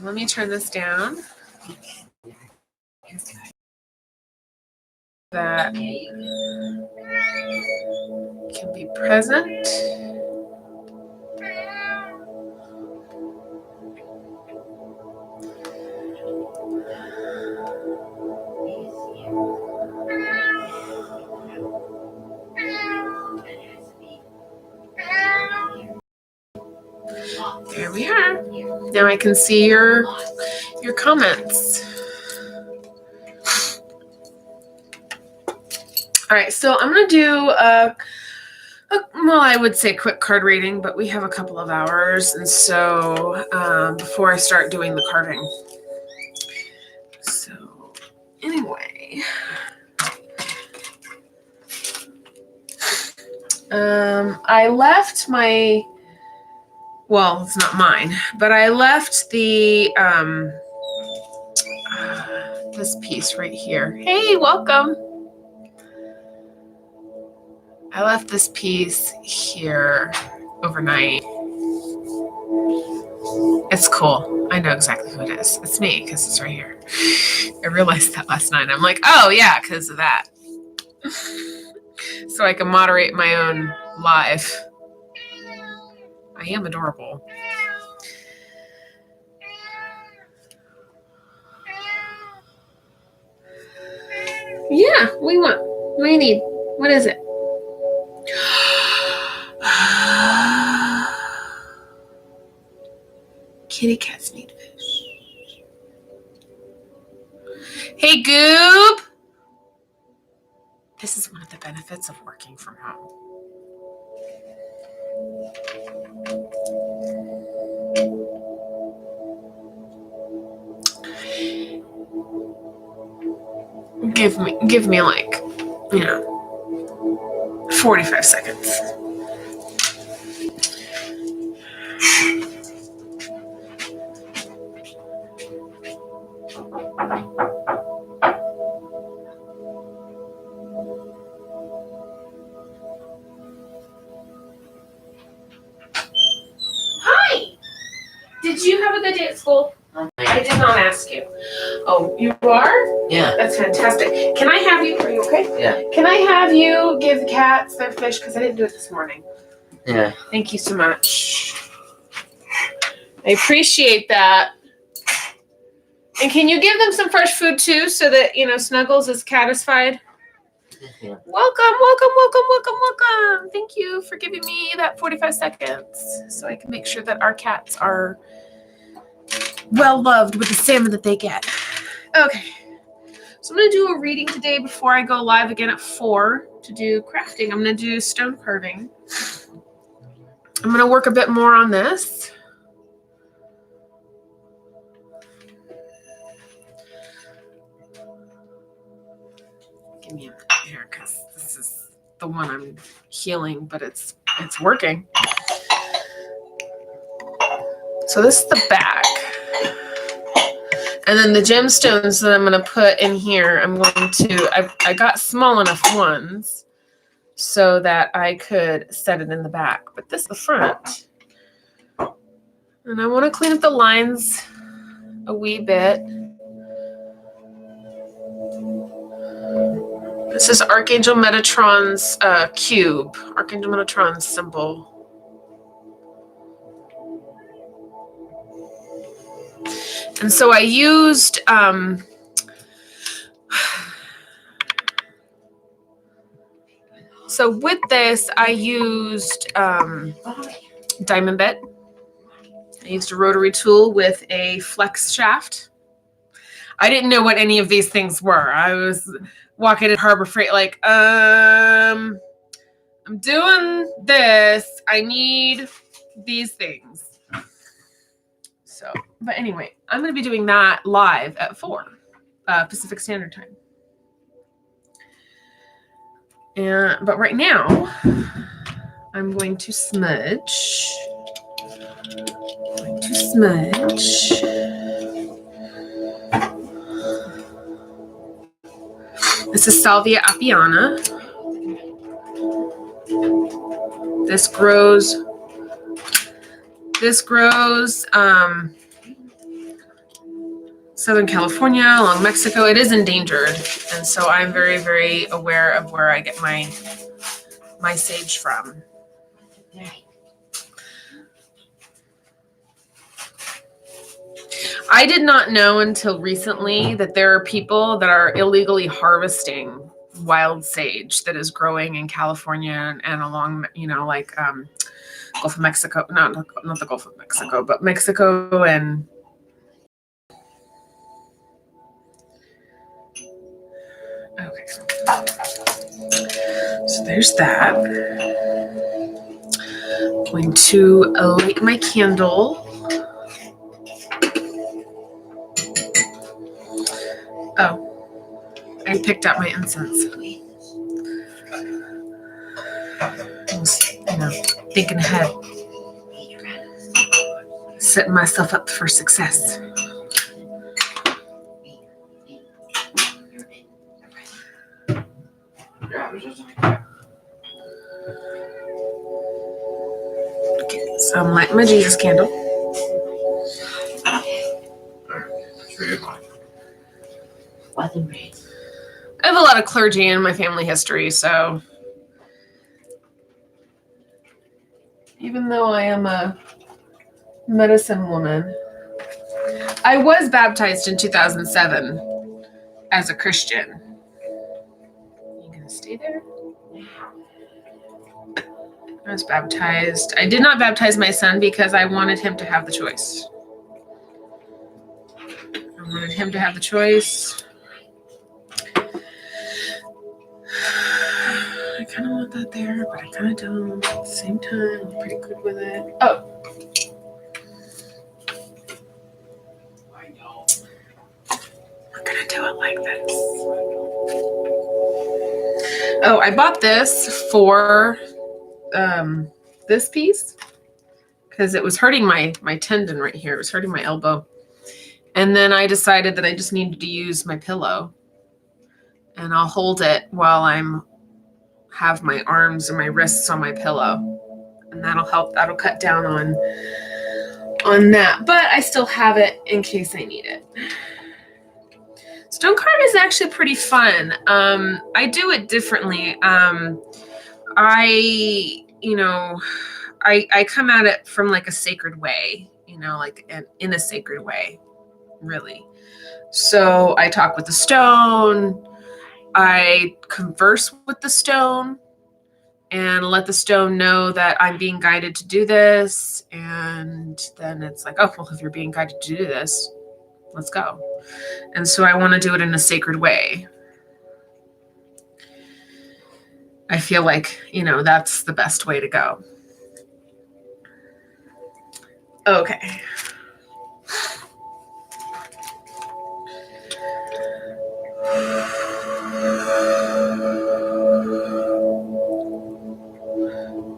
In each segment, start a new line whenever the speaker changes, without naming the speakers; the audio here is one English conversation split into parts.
let me turn this down. That can be present. There we are. Now I can see your comments. All right, so I'm going to do well, I would say quick card reading, but we have a couple of hours, and so before I start doing the carving. So anyway, I left my, well, it's not mine, but I left the this piece right here. Hey, welcome. I left this piece here overnight. It's cool. I know exactly who it is. It's me, because it's right here. I realized that last night. I'm like, oh yeah, because of that. So I can moderate my own live. I am adorable. Yeah, what do you want? What do you need? What is it? Kitty cats need fish. Hey, Goob! This is one of the benefits of working from home. Give me like, 45 seconds. Hi! Did you have a good day at school? I did not ask you. Oh, you are?
Yeah.
That's fantastic. Can I have you, are you okay?
Yeah.
Can I have you give the cats their fish? Because I didn't do it this morning.
Yeah.
Thank you so much. I appreciate that. And can you give them some fresh food too, so that, Snuggles is satisfied?
Yeah.
Welcome. Thank you for giving me that 45 seconds so I can make sure that our cats are well loved with the salmon that they get. Okay. So I'm going to do a reading today before I go live again at 4 to do crafting. I'm going to do stone carving. I'm going to work a bit more on this. Give me a minute here, because this is the one I'm healing, but it's working. So this is the back. And then the gemstones that I'm going to put in here, I got small enough ones so that I could set it in the back. But this is the front. And I want to clean up the lines a wee bit. This is Archangel Metatron's cube, Archangel Metatron's symbol. And so I used so with this I used diamond bit. I used a rotary tool with a flex shaft. I didn't know what any of these things were. I was walking in Harbor Freight like, I'm doing this. I need these things. So, but anyway, I'm going to be doing that live at 4 Pacific Standard Time. But right now, I'm going to smudge. This is Salvia apiana. This grows Southern California, along Mexico. It is endangered, and so I'm very, very aware of where I get my sage from. I did not know until recently that there are people that are illegally harvesting wild sage that is growing in California and along, like Gulf of Mexico, not the Gulf of Mexico, but Mexico and okay. So there's that. I'm going to light my candle. Oh, I picked up my incense. I was, thinking ahead. Setting myself up for success. Okay, so I'm lighting my Jesus candle. I have a lot of clergy in my family history, so even though I am a medicine woman, I was baptized in 2007 as a Christian. You gonna stay there? I was baptized. I did not baptize my son because I wanted him to have the choice. I wanted him to have the choice. I kind of want that there, but I kind of don't. At the same time, I'm pretty good with it. Oh. We're going to do it like this. Oh, I bought this for this piece because it was hurting my tendon right here. It was hurting my elbow. And then I decided that I just needed to use my pillow. And I'll hold it while have my arms and my wrists on my pillow. And that'll help. That'll cut down on that. But I still have it in case I need it. Stone carving is actually pretty fun. I do it differently. I come at it from like a sacred way, like in a sacred way, really. So I talk with the stone. I converse with the stone and let the stone know that I'm being guided to do this. And then it's like, oh, well, if you're being guided to do this, let's go. And so I want to do it in a sacred way. I feel like, that's the best way to go. Okay.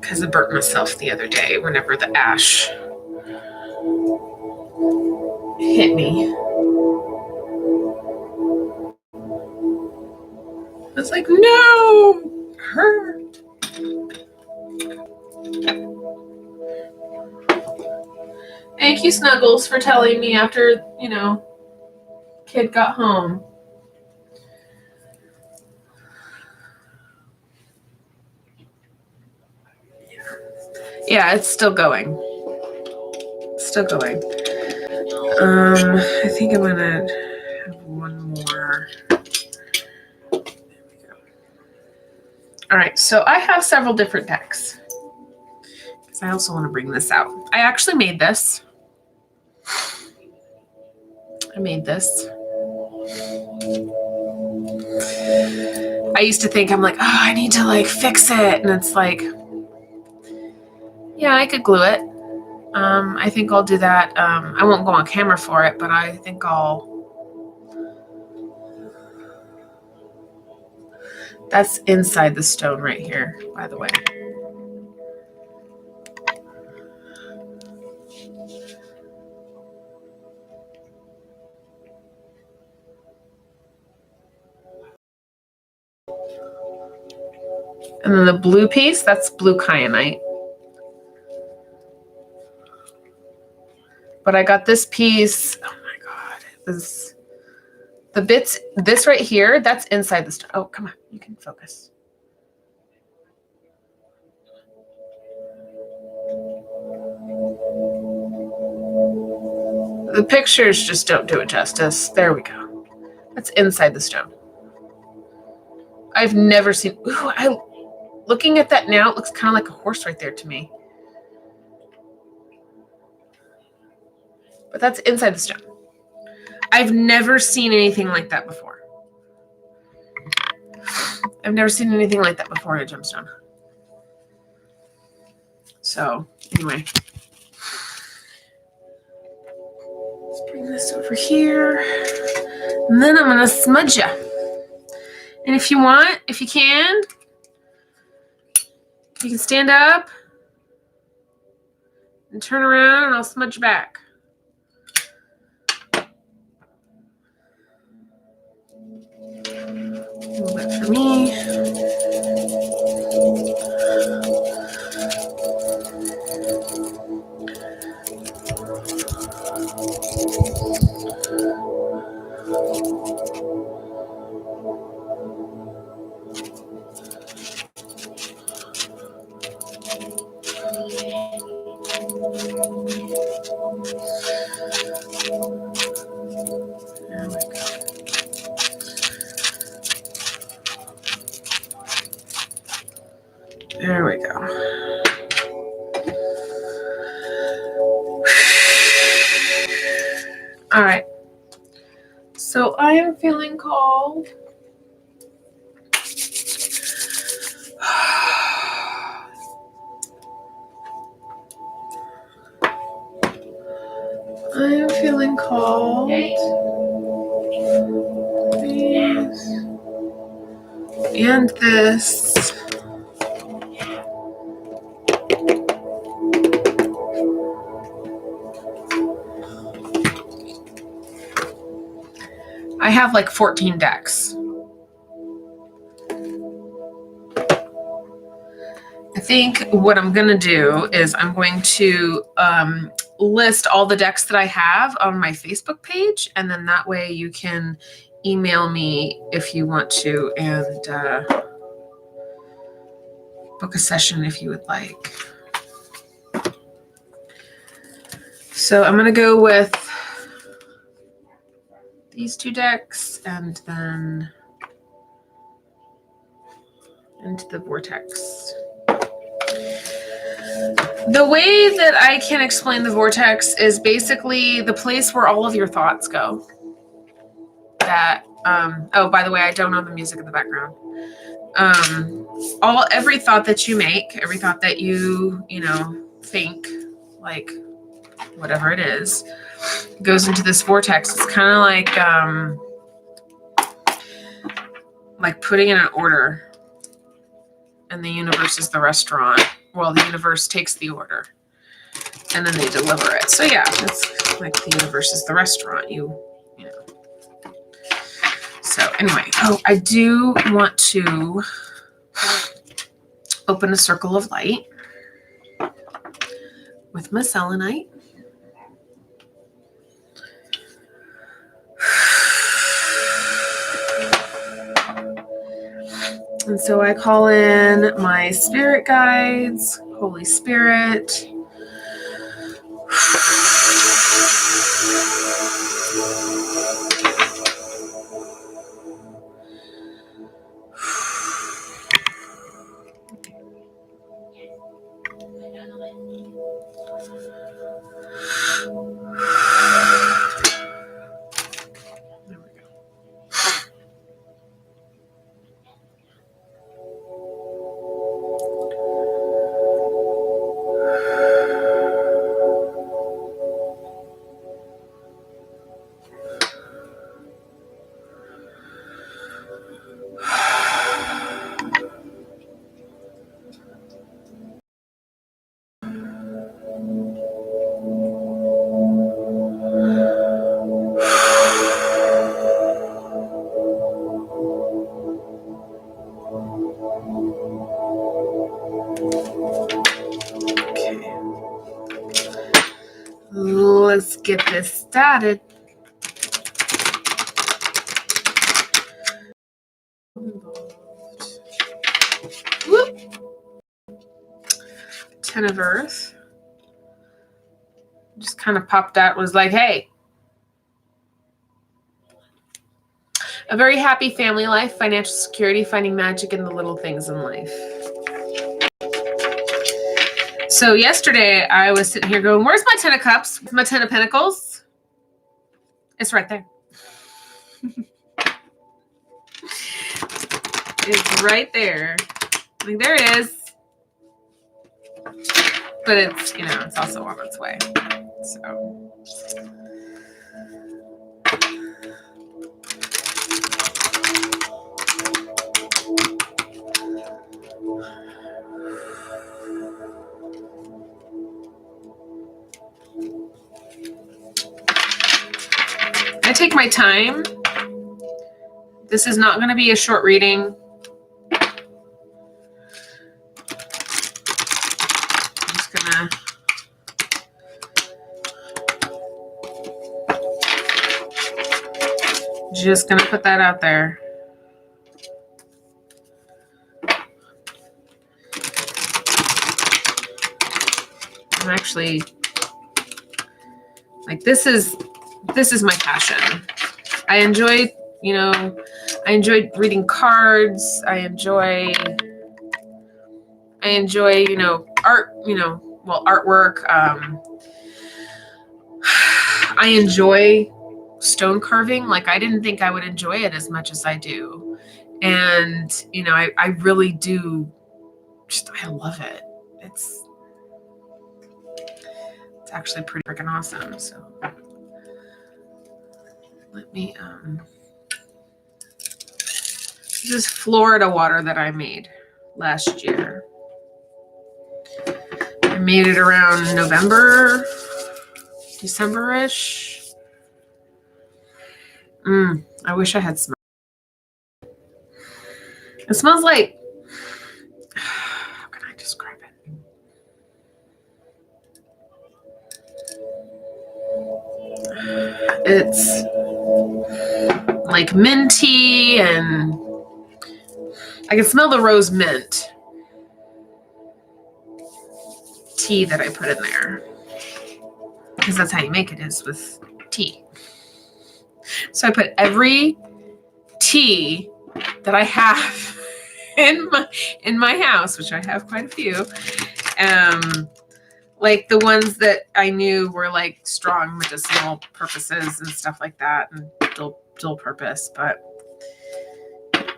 Because I burnt myself the other day whenever the ash hit me. I was like, no, hurt. Thank you, Snuggles, for telling me after, kid got home. Yeah, it's still going. Still going. I think I'm gonna have one more. There we go. All right, so I have several different decks because I also want to bring this out. I actually made this. I used to think I'm like, oh, I need to like fix it, and it's like, yeah, I could glue it. I think I'll do that. I won't go on camera for it, but I think that's inside the stone right here, by the way. And then the blue piece, that's blue kyanite. But I got this piece, oh my God, it was The bits, this right here, that's inside the stone. Oh, come on, you can focus. The pictures just don't do it justice. There we go. That's inside the stone. I've never seen, looking at that now, it looks kind of like a horse right there to me. But that's inside the stone. I've never seen anything like that before. I've never seen anything like that before in a gemstone. So, anyway. Let's bring this over here. And then I'm going to smudge ya. And if you want, if you can stand up and turn around and I'll smudge back. A little bit for me. There we go. All right. So I am feeling called. I am feeling called. These and this. I have like 14 decks. I think what I'm going to do is I'm going to list all the decks that I have on my Facebook page, and then that way you can email me if you want to and book a session if you would like. So I'm going to go with these two decks and then into the vortex. The way that I can explain the vortex is basically the place where all of your thoughts go. That, oh, by the way, I don't know the music in the background. Every thought that you make, every thought that you think, like whatever it is, goes into this vortex. It's kind of like putting in an order, and the universe is the restaurant. Well, the universe takes the order, and then they deliver it. So yeah, it's like the universe is the restaurant. You know. So anyway, I do want to open a circle of light with my selenite. And so I call in my spirit guides, Holy Spirit. Let's get this started. Whoop. 10 of Earth. Just kind of popped out, was like, hey, a very happy family life, financial security, finding magic in the little things in life. So yesterday I was sitting here going, where's my 10 of Cups? My 10 of Pentacles? It's right there. It's right there. Like, there it is. But it's, you know, it's also on its way. So. I take my time. This is not going to be a short reading. Just gonna put that out there. I'm actually like, this is my passion. I enjoy, you know, I enjoy reading cards. I enjoy, you know, art, you know, well, artwork. I enjoy stone carving. Like, I didn't think I would enjoy it as much as I do. And, you know, I really do. Just, I love it. It's actually pretty freaking awesome. So let me, this is Florida water that I made last year. I made it around November, December-ish. I wish I had smell. It smells like, how can I describe it? It's like minty, and I can smell the rose mint tea that I put in there, because that's how you make it, is with tea. So I put every tea that I have in my house, which I have quite a few, like the ones that I knew were like strong medicinal purposes and stuff like that, and dual purpose. But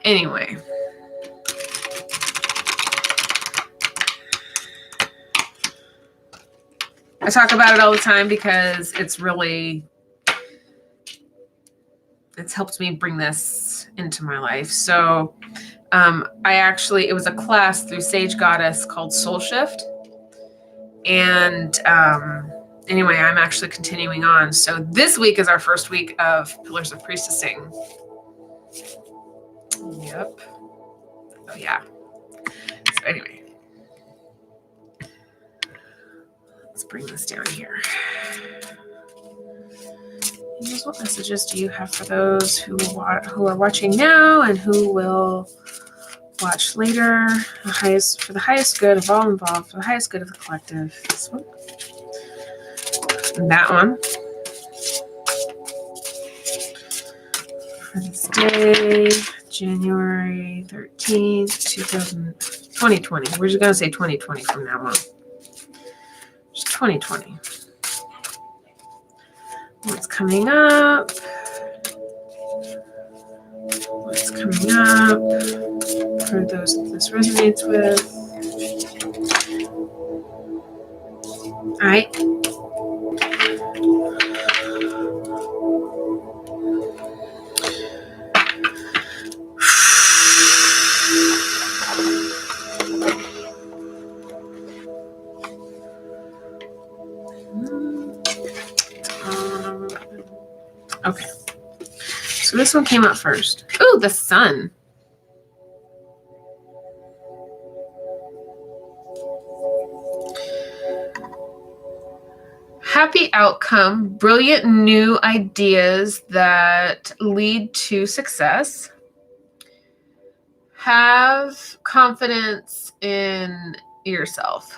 anyway, I talk about it all the time because it's helped me bring this into my life. So it was a class through Sage Goddess called Soul Shift. And anyway, I'm actually continuing on. So this week is our first week of Pillars of Priestessing. Yep. Oh, yeah. So anyway, let's bring this down here. Angels, what messages do you have for those who are watching now and who will watch later? For the highest good of all involved, for the highest good of the collective. This one. And that one. For this day, January 13th, 2020. We're just going to say 2020 from now on. Just 2020. What's coming up? What's coming up for those that this resonates with? All right. Okay. So this one came up first. Ooh, the sun. Happy outcome, brilliant new ideas that lead to success. Have confidence in yourself.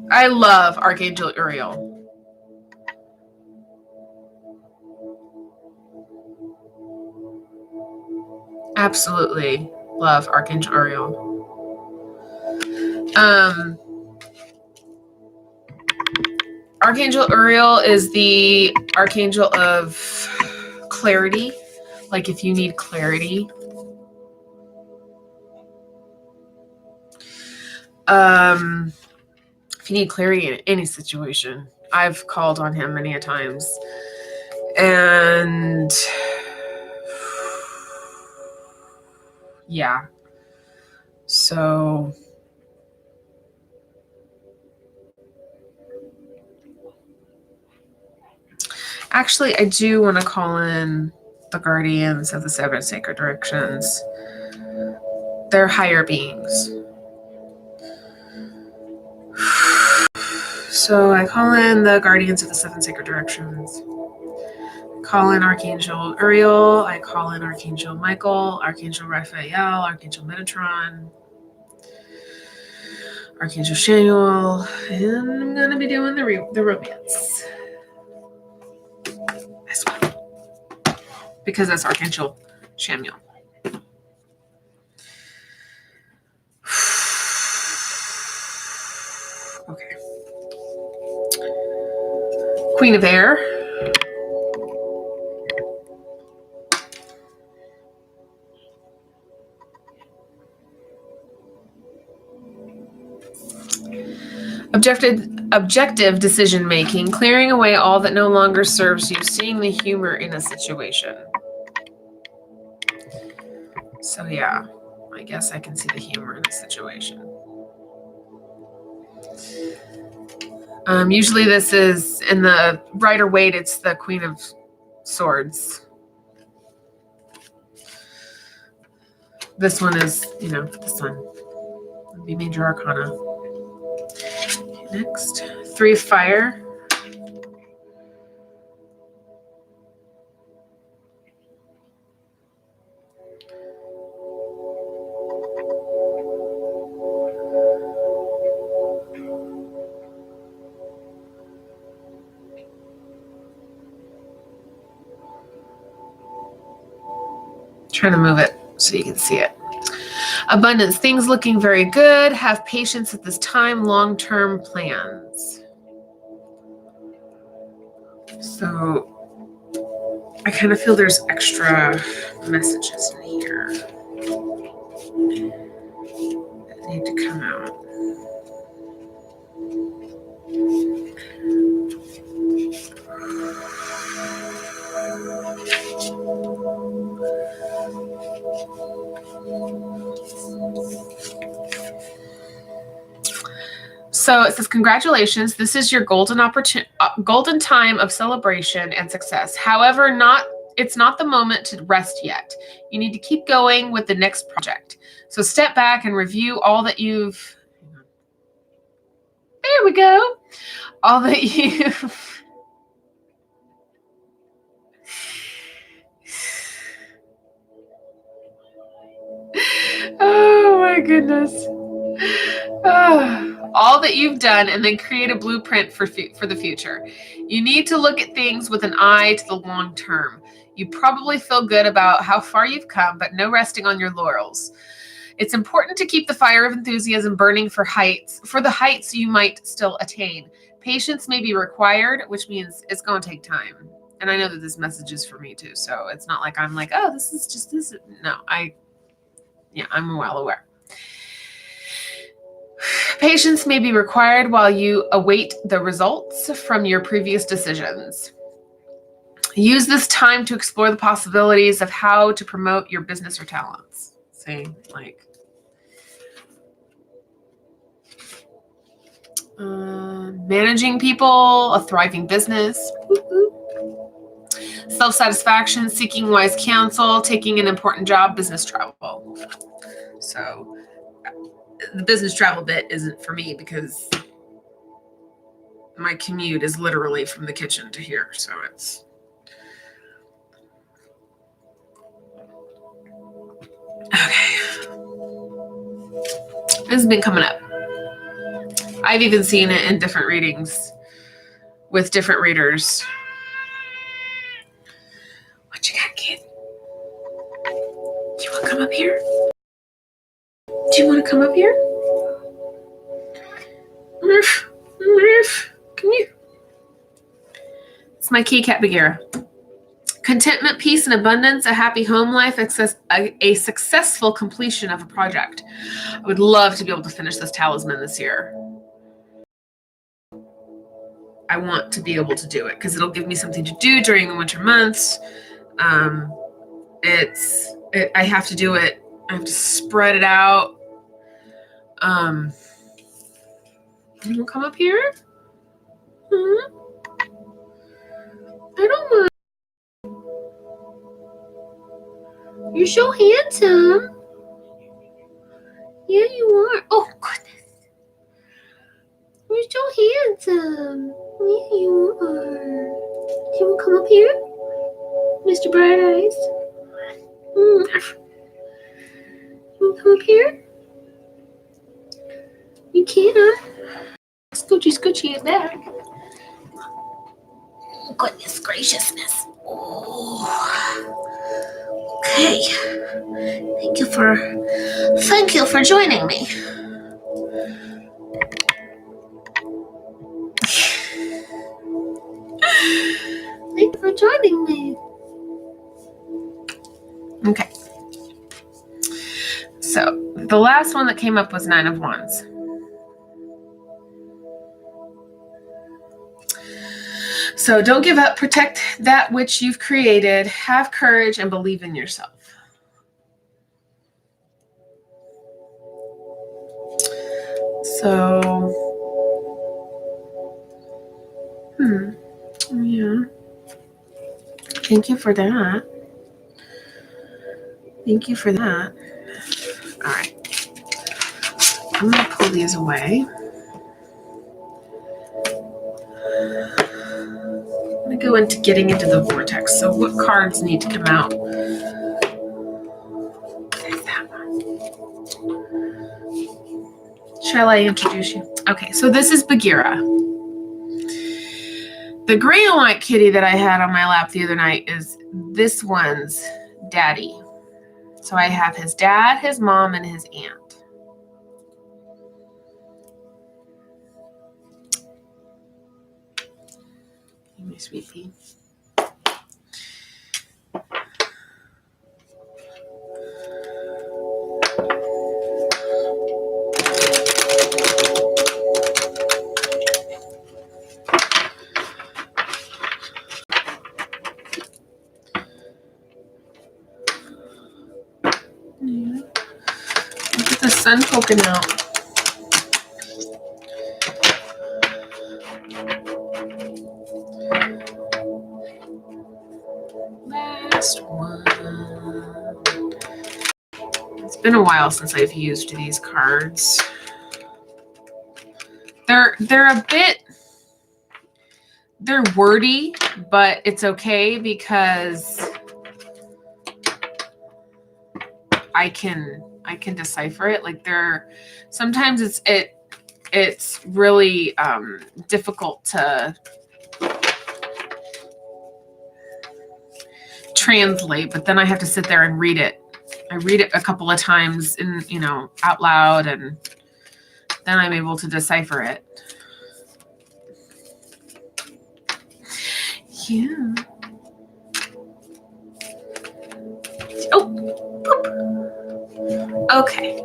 I love Archangel Uriel. Absolutely love Archangel Uriel. Archangel Uriel is the archangel of clarity. Like if you need clarity. If you need clarity in any situation, I've called on him many a times. And yeah. So actually, I do want to call in the guardians of the 7 sacred directions. They're higher beings. So I call in the guardians of the 7 sacred directions. I call in Archangel Uriel. I call in Archangel Michael, Archangel Raphael, Archangel Metatron, Archangel Shanuel, and I'm going to be doing the romance. This one. Because that's Archangel Shamuel. Okay. Queen of Air. Objective decision making, clearing away all that no longer serves you, seeing the humor in a situation. So yeah, I guess I can see the humor in a situation. Usually this is in the Rider-Waite, it's the Queen of Swords. This one is, this one would be Major Arcana. Okay, next, 3 of Fire. Trying to move it so you can see it. Abundance, things looking very good. Have patience at this time. Long-term plans. So I kind of feel there's extra messages in here that need to come out. So it says, congratulations. This is your golden time of celebration and success. However, it's not the moment to rest yet. You need to keep going with the next project. So step back and review all that you've... There we go. All that you've... Oh my goodness. All that you've done, and then create a blueprint for the future. You need to look at things with an eye to the long term. You probably feel good about how far you've come, but no resting on your laurels. It's important to keep the fire of enthusiasm burning for the heights you might still attain. Patience may be required, which means it's going to take time. And I know that this message is for me too, so it's not like I'm like, oh, this is just this. No, I'm well aware. Patience may be required while you await the results from your previous decisions. Use this time to explore the possibilities of how to promote your business or talents. See, like, managing people, a thriving business, self-satisfaction, seeking wise counsel, taking an important job, business travel. So the business travel bit isn't for me because my commute is literally from the kitchen to here. So it's... This has been coming up. I've even seen it in different readings with different readers. What you got, kid? Do you want to come up here? Do you want to come up here? Murph, Murph, come here. It's my key cat, Bagheera. Contentment, peace, and abundance, a happy home life, a successful completion of a project. I would love to be able to finish this talisman this year. I want to be able to do it because it'll give me something to do during the winter months. I have to do it. I have to spread it out. You want to come up here? Hmm? I don't mind. You're so handsome. Yeah, you are. Oh, goodness. You're so handsome. Yeah, you are. Do you want to come up here? Mr. Bright Eyes? You want to come up here? You can. Scoochie, scoochie is back. Oh, goodness graciousness. Oh. Okay. Thank you for joining me. Thank you for joining me. Okay. So the last one that came up was 9 of Wands. So don't give up. Protect that which you've created. Have courage and believe in yourself. So, yeah. Thank you for that. Thank you for that. All right. I'm going to pull these away. I'm going to go into getting into the vortex. So what cards need to come out? There's that one. Shall I introduce you? Okay, so this is Bagheera. The gray and white kitty that I had on my lap the other night is this one's daddy. So I have his dad, his mom, and his aunt. My sweet pea. Yeah. Look at the sun poking out. Last one. It's been a while since I've used these cards. They're wordy, but it's okay because I can decipher it. Like sometimes it's really difficult to translate, but then I have to sit there and read it. I read it a couple of times out loud, and then I'm able to decipher it. Yeah. Oh, boop. Okay.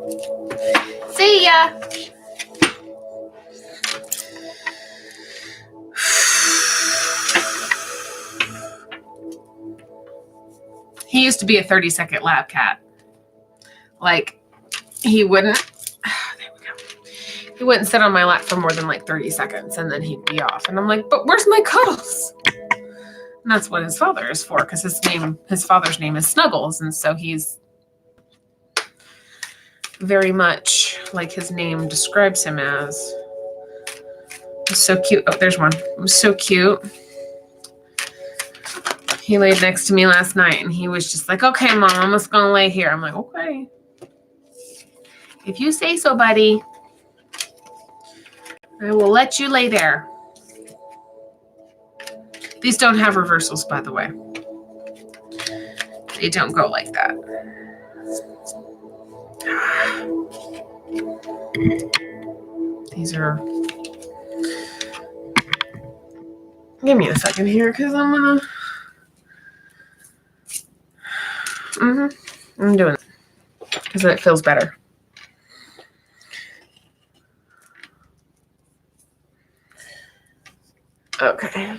See ya. He used to be a 30-second lab cat. Like, he wouldn't, there we go. He wouldn't sit on my lap for more than like 30 seconds and then he'd be off. And I'm like, but where's my cuddles? And that's what his father is for, because his father's name is Snuggles. And so he's very much like his name describes him as. He's so cute. Oh, there's one. It was so cute. He laid next to me last night and he was just like, okay, Mom, I'm just going to lay here. I'm like, okay. If you say so, buddy, I will let you lay there. These don't have reversals, by the way. They don't go like that. These are... Give me a second here, because I'm gonna... I'm doing it, because it feels better. Okay.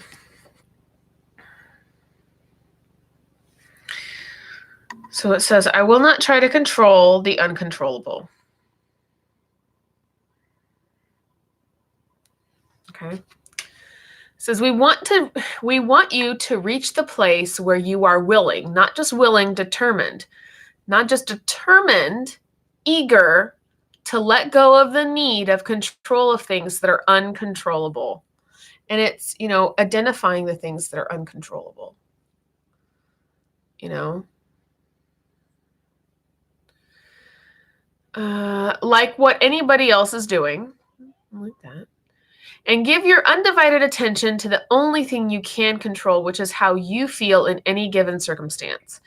So it says, I will not try to control the uncontrollable. Okay. It says we want you to reach the place where you are willing, not just willing, determined, not just determined, eager to let go of the need of control of things that are uncontrollable. And it's, identifying the things that are uncontrollable. Like what anybody else is doing, like that. And give your undivided attention to the only thing you can control, which is how you feel in any given circumstance.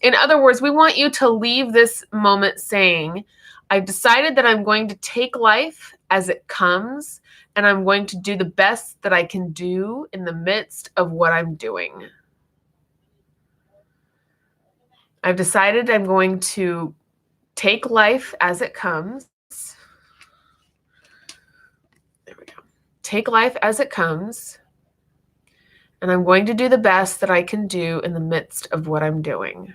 In other words, we want you to leave this moment saying, I've decided that I'm going to take life as it comes, and I'm going to do the best that I can do in the midst of what I'm doing. I've decided I'm going to take life as it comes. There we go. Take life as it comes, and I'm going to do the best that I can do in the midst of what I'm doing.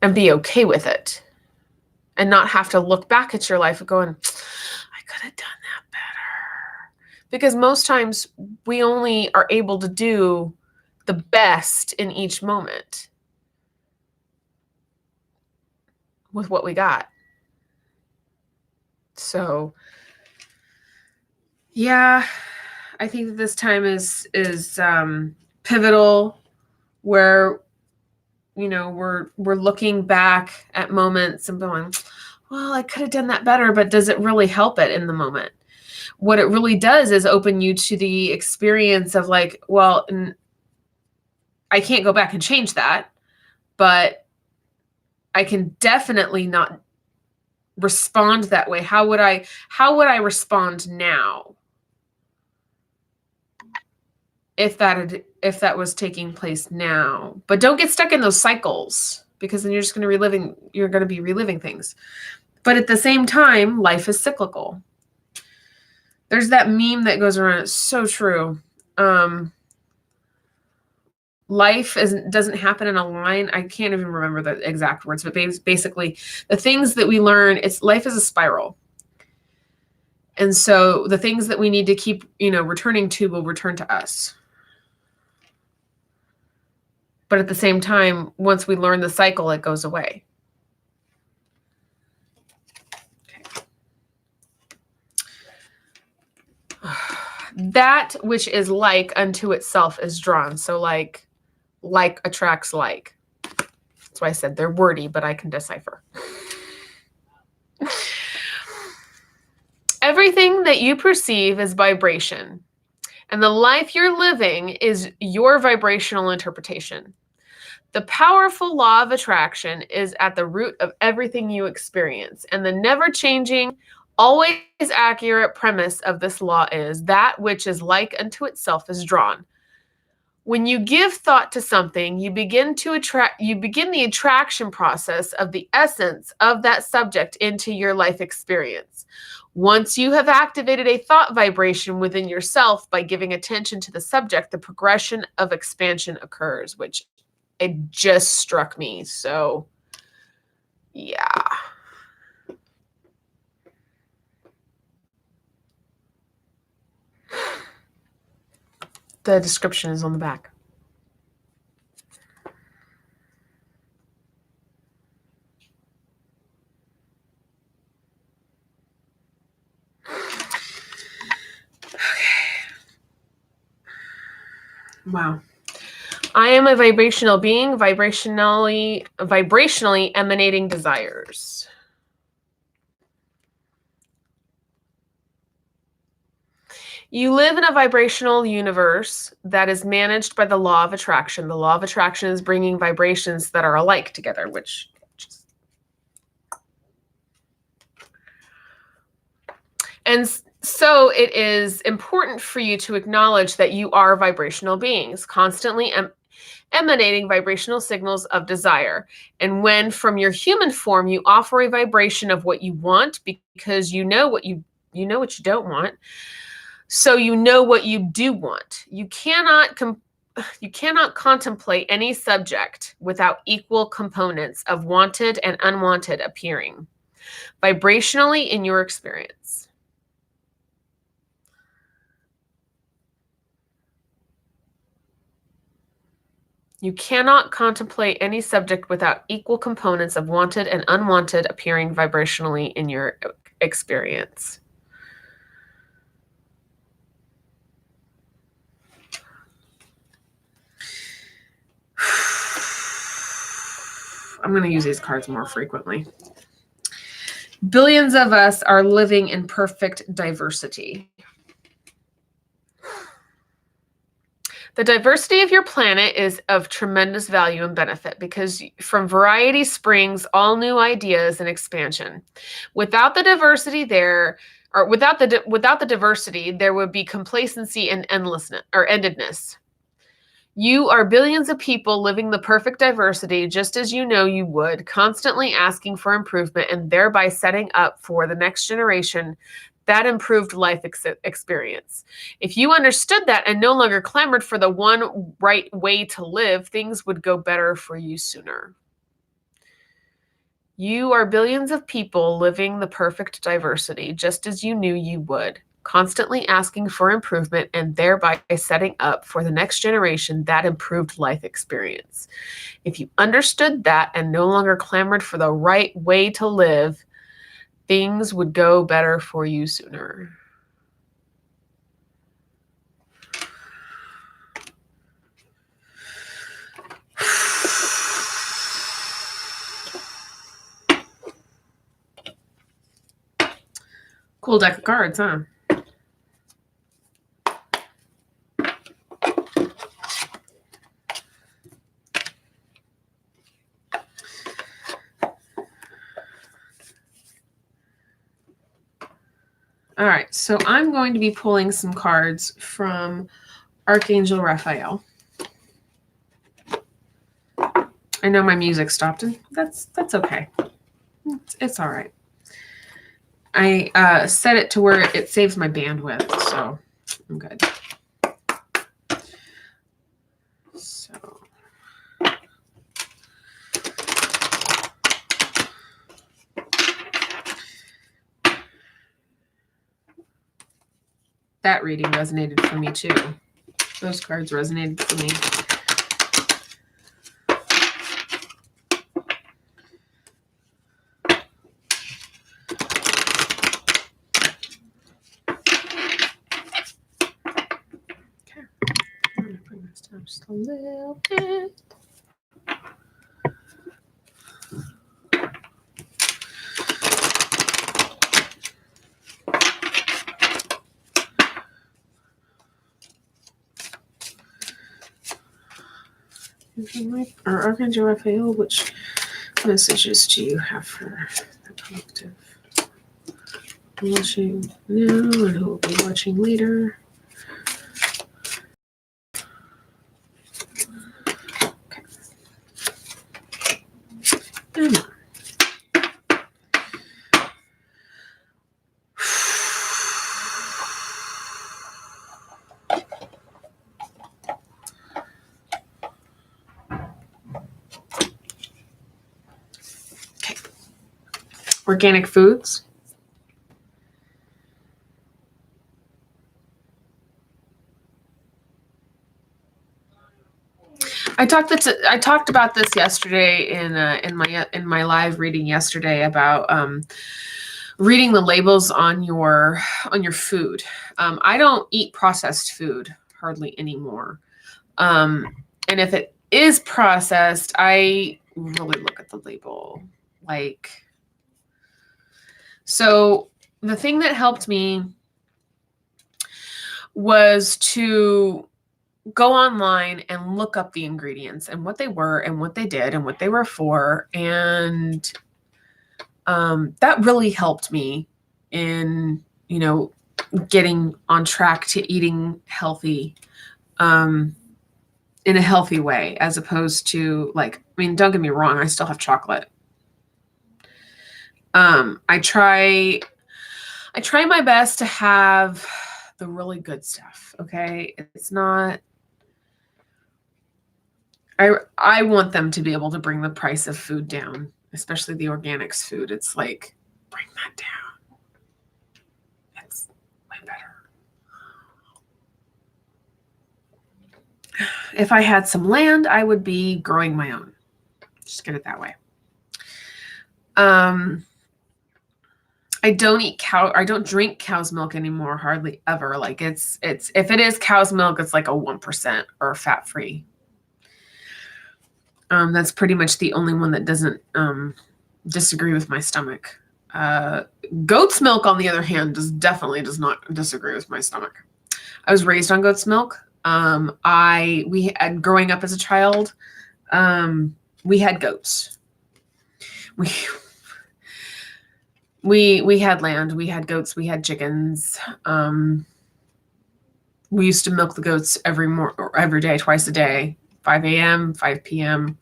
And be okay with it. And not have to look back at your life and going, I could have done that better. Because most times we only are able to do the best in each moment with what we got. So, yeah, I think that this time is pivotal, where we're looking back at moments and going, well, I could have done that better, but does it really help it in the moment? What it really does is open you to the experience of like, well, I can't go back and change that, but I can definitely not respond that way. How would I respond now if that was taking place now? But don't get stuck in those cycles, because then you're going to be reliving things. But at the same time, life is cyclical. There's that meme that goes around. It's so true. Life doesn't happen in a line. I can't even remember the exact words, but basically the things that we learn, life is a spiral. And so the things that we need to keep, returning to will return to us. But at the same time, once we learn the cycle, it goes away. Okay. That which is like unto itself is drawn. So like attracts like. That's why I said they're wordy, but I can decipher. Everything that you perceive is vibration, and the life you're living is your vibrational interpretation. The powerful law of attraction is at the root of everything you experience, and the never-changing, always accurate premise of this law is that which is like unto itself is drawn. When you give thought to something, you begin the attraction process of the essence of that subject into your life experience. Once you have activated a thought vibration within yourself by giving attention to the subject, the progression of expansion occurs, which it just struck me. So, yeah. The description is on the back. Okay. Wow. I am a vibrational being, vibrationally emanating desires. You live in a vibrational universe that is managed by the law of attraction. The law of attraction is bringing vibrations that are alike together, which and so it is important for you to acknowledge that you are vibrational beings, constantly emanating vibrational signals of desire. And when from your human form you offer a vibration of what you want, because you know what you don't want, so you know what you do want. You cannot contemplate any subject without equal components of wanted and unwanted appearing vibrationally in your experience. You cannot contemplate any subject without equal components of wanted and unwanted appearing vibrationally in your experience. I'm going to use these cards more frequently. Billions of us are living in perfect diversity. The diversity of your planet is of tremendous value and benefit because from variety springs all new ideas and expansion. Without the diversity without the diversity, there would be complacency and endlessness or endedness. You are billions of people living the perfect diversity just as you know you would, constantly asking for improvement and thereby setting up for the next generation that improved life experience. If you understood that and no longer clamored for the one right way to live, things would go better for you sooner. You are billions of people living the perfect diversity, just as you knew you would, constantly asking for improvement and thereby setting up for the next generation that improved life experience. If you understood that and no longer clamored for the right way to live, things would go better for you sooner. Cool deck of cards, huh? All right, so I'm going to be pulling some cards from Archangel Raphael. I know my music stopped, and that's okay. It's all right. I set it to where it saves my bandwidth, so I'm good. So that reading resonated for me too. Those cards resonated for me. Okay, I'm going to bring this down just a little bit. Or Archangel Raphael, which messages do you have for the collective? Watching now and who will be watching later. Okay. And organic foods. I talked about this yesterday in my live reading yesterday about reading the labels on your food. I don't eat processed food hardly anymore. And if it is processed, I really look at the label. Like, so the thing that helped me was to go online and look up the ingredients and what they were and what they did and what they were for. And that really helped me in, you know, getting on track to eating healthy in a healthy way, as opposed to like, I mean, don't get me wrong, I still have chocolate. I try my best to have the really good stuff. Okay. It's not, I want them to be able to bring the price of food down, especially the organics food. It's like, bring that down. It's way better. If I had some land, I would be growing my own. Just get it that way. I don't drink cow's milk anymore, hardly ever. Like it's if it is cow's milk, it's like a 1% or fat-free. That's pretty much the only one that doesn't disagree with my stomach. Goat's milk, on the other hand, definitely does not disagree with my stomach. I was raised on goat's milk. We had, growing up as a child, we had goats. We had land, we had goats, we had chickens. We used to milk the goats every day, twice a day, 5 a.m., 5 p.m.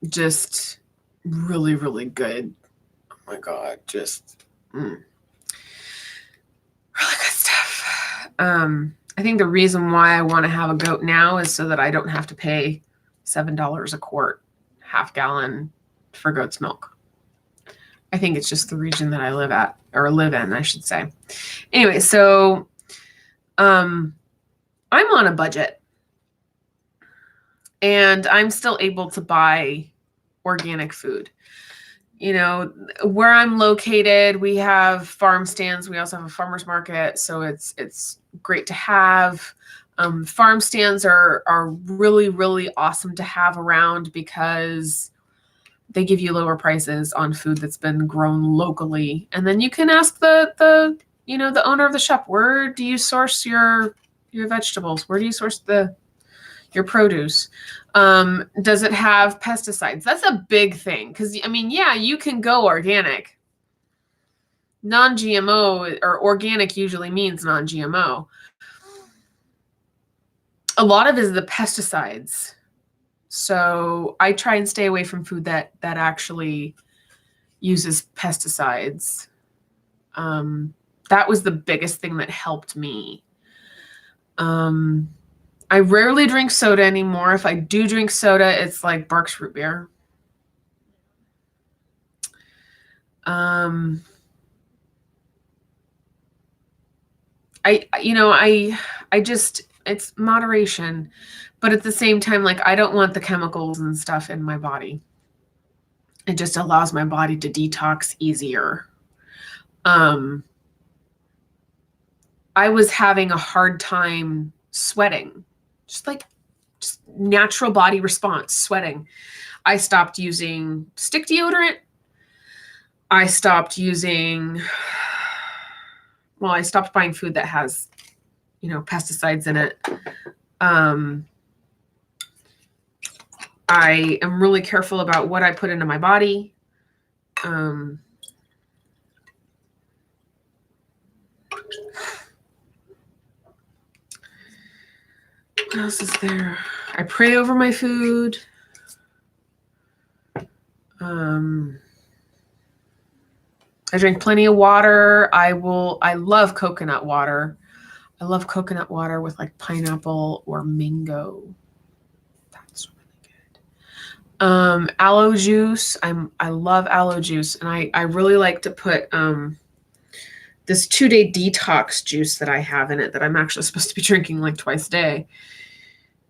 Just really, really good. Oh my God, just really good stuff. I think the reason why I want to have a goat now is so that I don't have to pay $7 a quart, half gallon for goat's milk. I think it's just the region that I live in, I should say. Anyway, so I'm on a budget and I'm still able to buy organic food. You know, where I'm located, we have farm stands. We also have a farmer's market. So it's great to have. Farm stands are really, really awesome to have around because they give you lower prices on food that's been grown locally. And then you can ask the owner of the shop, where do you source your vegetables? Where do you source your produce? Does it have pesticides? That's a big thing. Cause I mean, yeah, you can go organic. Non-GMO or organic usually means non-GMO. A lot of it is the pesticides. So I try and stay away from food that actually uses pesticides. That was the biggest thing that helped me. I rarely drink soda anymore. If I do drink soda, it's like Barq's root beer. It's moderation, but at the same time, like I don't want the chemicals and stuff in my body. It just allows my body to detox easier. I was having a hard time sweating, just natural body response, sweating. I stopped using stick deodorant. I stopped buying food that has, pesticides in it. I am really careful about what I put into my body. What else is there? I pray over my food. I drink plenty of water. I love coconut water. I love coconut water with like pineapple or mango. That's really good. Aloe juice. I love aloe juice. And I really like to put this 2-day detox juice that I have in it that I'm actually supposed to be drinking like twice a day.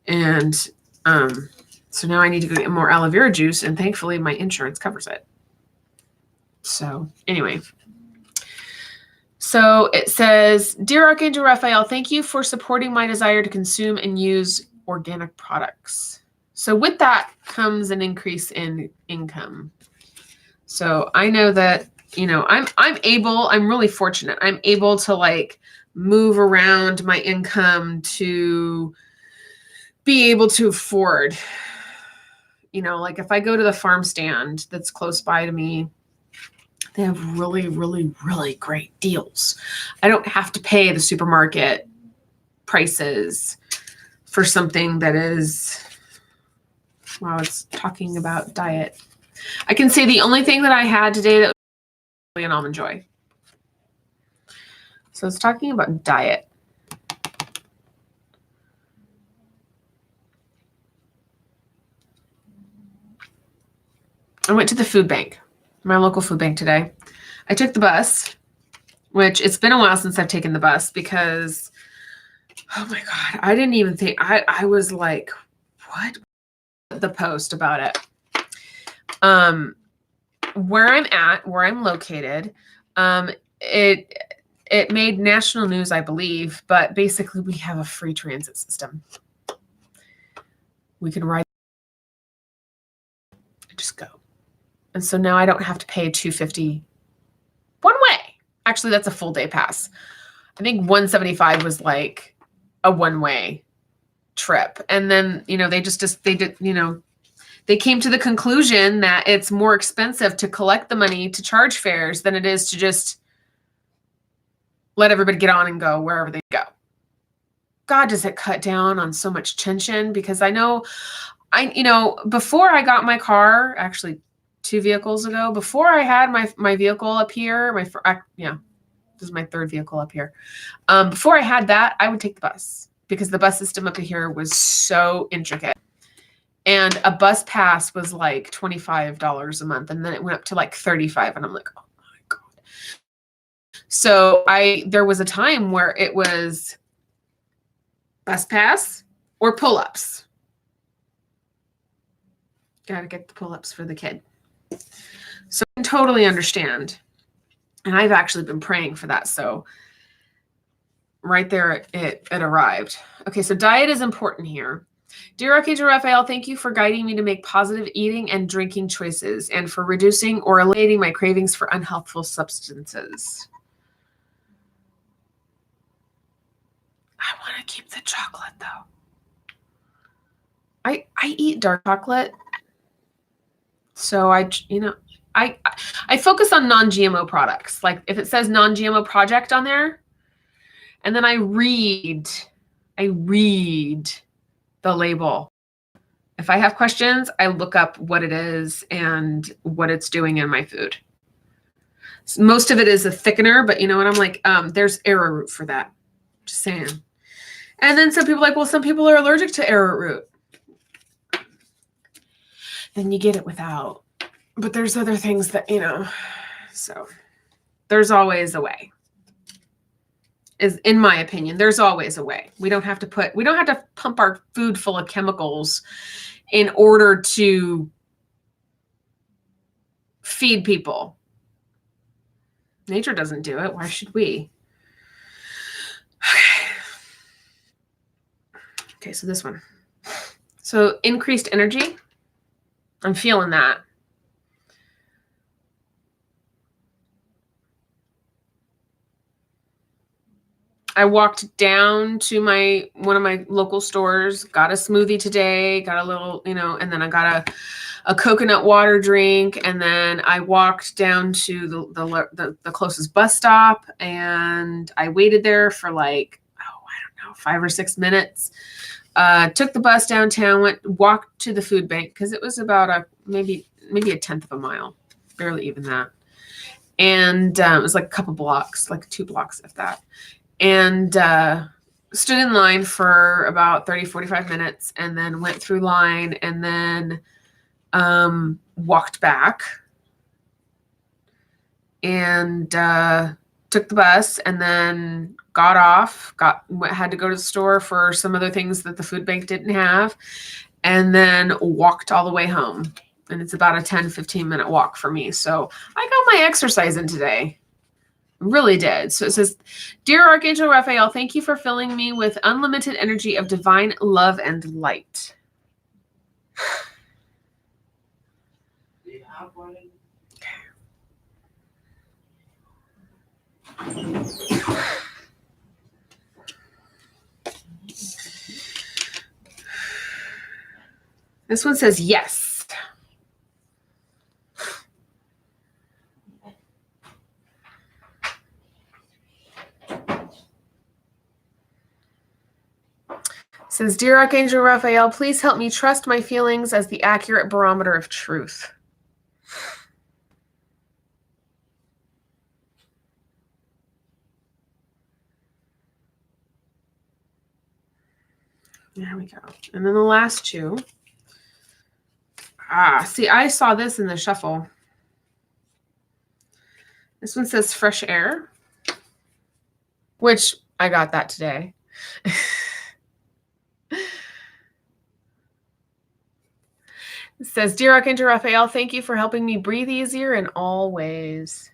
And so now I need to go get more aloe vera juice, and thankfully my insurance covers it. So anyway, So it says, Dear Archangel Raphael, thank you for supporting my desire to consume and use organic products. So with that comes an increase in income. So I know that, I'm really fortunate. I'm able to like move around my income to be able to afford, like if I go to the farm stand that's close by to me, they have really, really, really great deals. I don't have to pay the supermarket prices for something that is, wow, it's talking about diet. I can say the only thing that I had today that was an Almond Joy. So it's talking about diet. I went to the food bank, my local food bank today. I took the bus, which it's been a while since I've taken the bus because, oh my God, I didn't even think, I was like, what? The post about it. Where I'm located, it made national news, I believe, but basically we have a free transit system. We can ride, just go. And so now I don't have to pay $250 one way. Actually, that's a full day pass. I think $175 was like a one-way trip. And then, they came to the conclusion that it's more expensive to collect the money to charge fares than it is to just let everybody get on and go wherever they go. God, does it cut down on so much tension? Because I know, before I got my car, actually 2 vehicles ago, before I had my vehicle up here, this is my 3rd vehicle up here. Before I had that, I would take the bus because the bus system up here was so intricate. And a bus pass was like $25 a month. And then it went up to like $35. And I'm like, oh my God. So there was a time where it was bus pass or pull-ups. Got to get the pull-ups for the kid. So I can totally understand. And I've actually been praying for that. So right there, it arrived. Okay, so diet is important here. Dear Archangel Raphael, thank you for guiding me to make positive eating and drinking choices and for reducing or eliminating my cravings for unhealthful substances. I want to keep the chocolate though. I eat dark chocolate. So I focus on non-GMO products. Like if it says non-GMO project on there, and then I read the label. If I have questions, I look up what it is and what it's doing in my food. Most of it is a thickener, but you know what? I'm like, there's arrowroot for that. Just saying. And then some people are like, well, some people are allergic to arrowroot. Then you get it without. But there's other things that, so there's always a way. Is in my opinion, there's always a way. We don't have to pump our food full of chemicals in order to feed people. Nature doesn't do it. Why should we? Okay, so this one. So increased energy. I'm feeling that. I walked down to one of my local stores, got a smoothie today, got a little, and then I got a coconut water drink, and then I walked down to the closest bus stop, and I waited there for like, I don't know, 5 or 6 minutes. Took the bus downtown, walked to the food bank because it was about maybe a tenth of a mile, barely even that, and it was like a couple blocks, like 2 blocks if that. And stood in line for about 30, 45 minutes and then went through line and then walked back and took the bus and then got off, had to go to the store for some other things that the food bank didn't have, and then walked all the way home. And it's about a 10, 15 minute walk for me. So I got my exercise in today. Really did. So it says, Dear Archangel Raphael, thank you for filling me with unlimited energy of divine love and light.
Do you have one?
This one says yes. It says, Dear Archangel Raphael, please help me trust my feelings as the accurate barometer of truth. There we go. And then the last two. See, I saw this in the shuffle. This one says fresh air, which I got that today. It says, Dear Archangel Raphael, thank you for helping me breathe easier in all ways.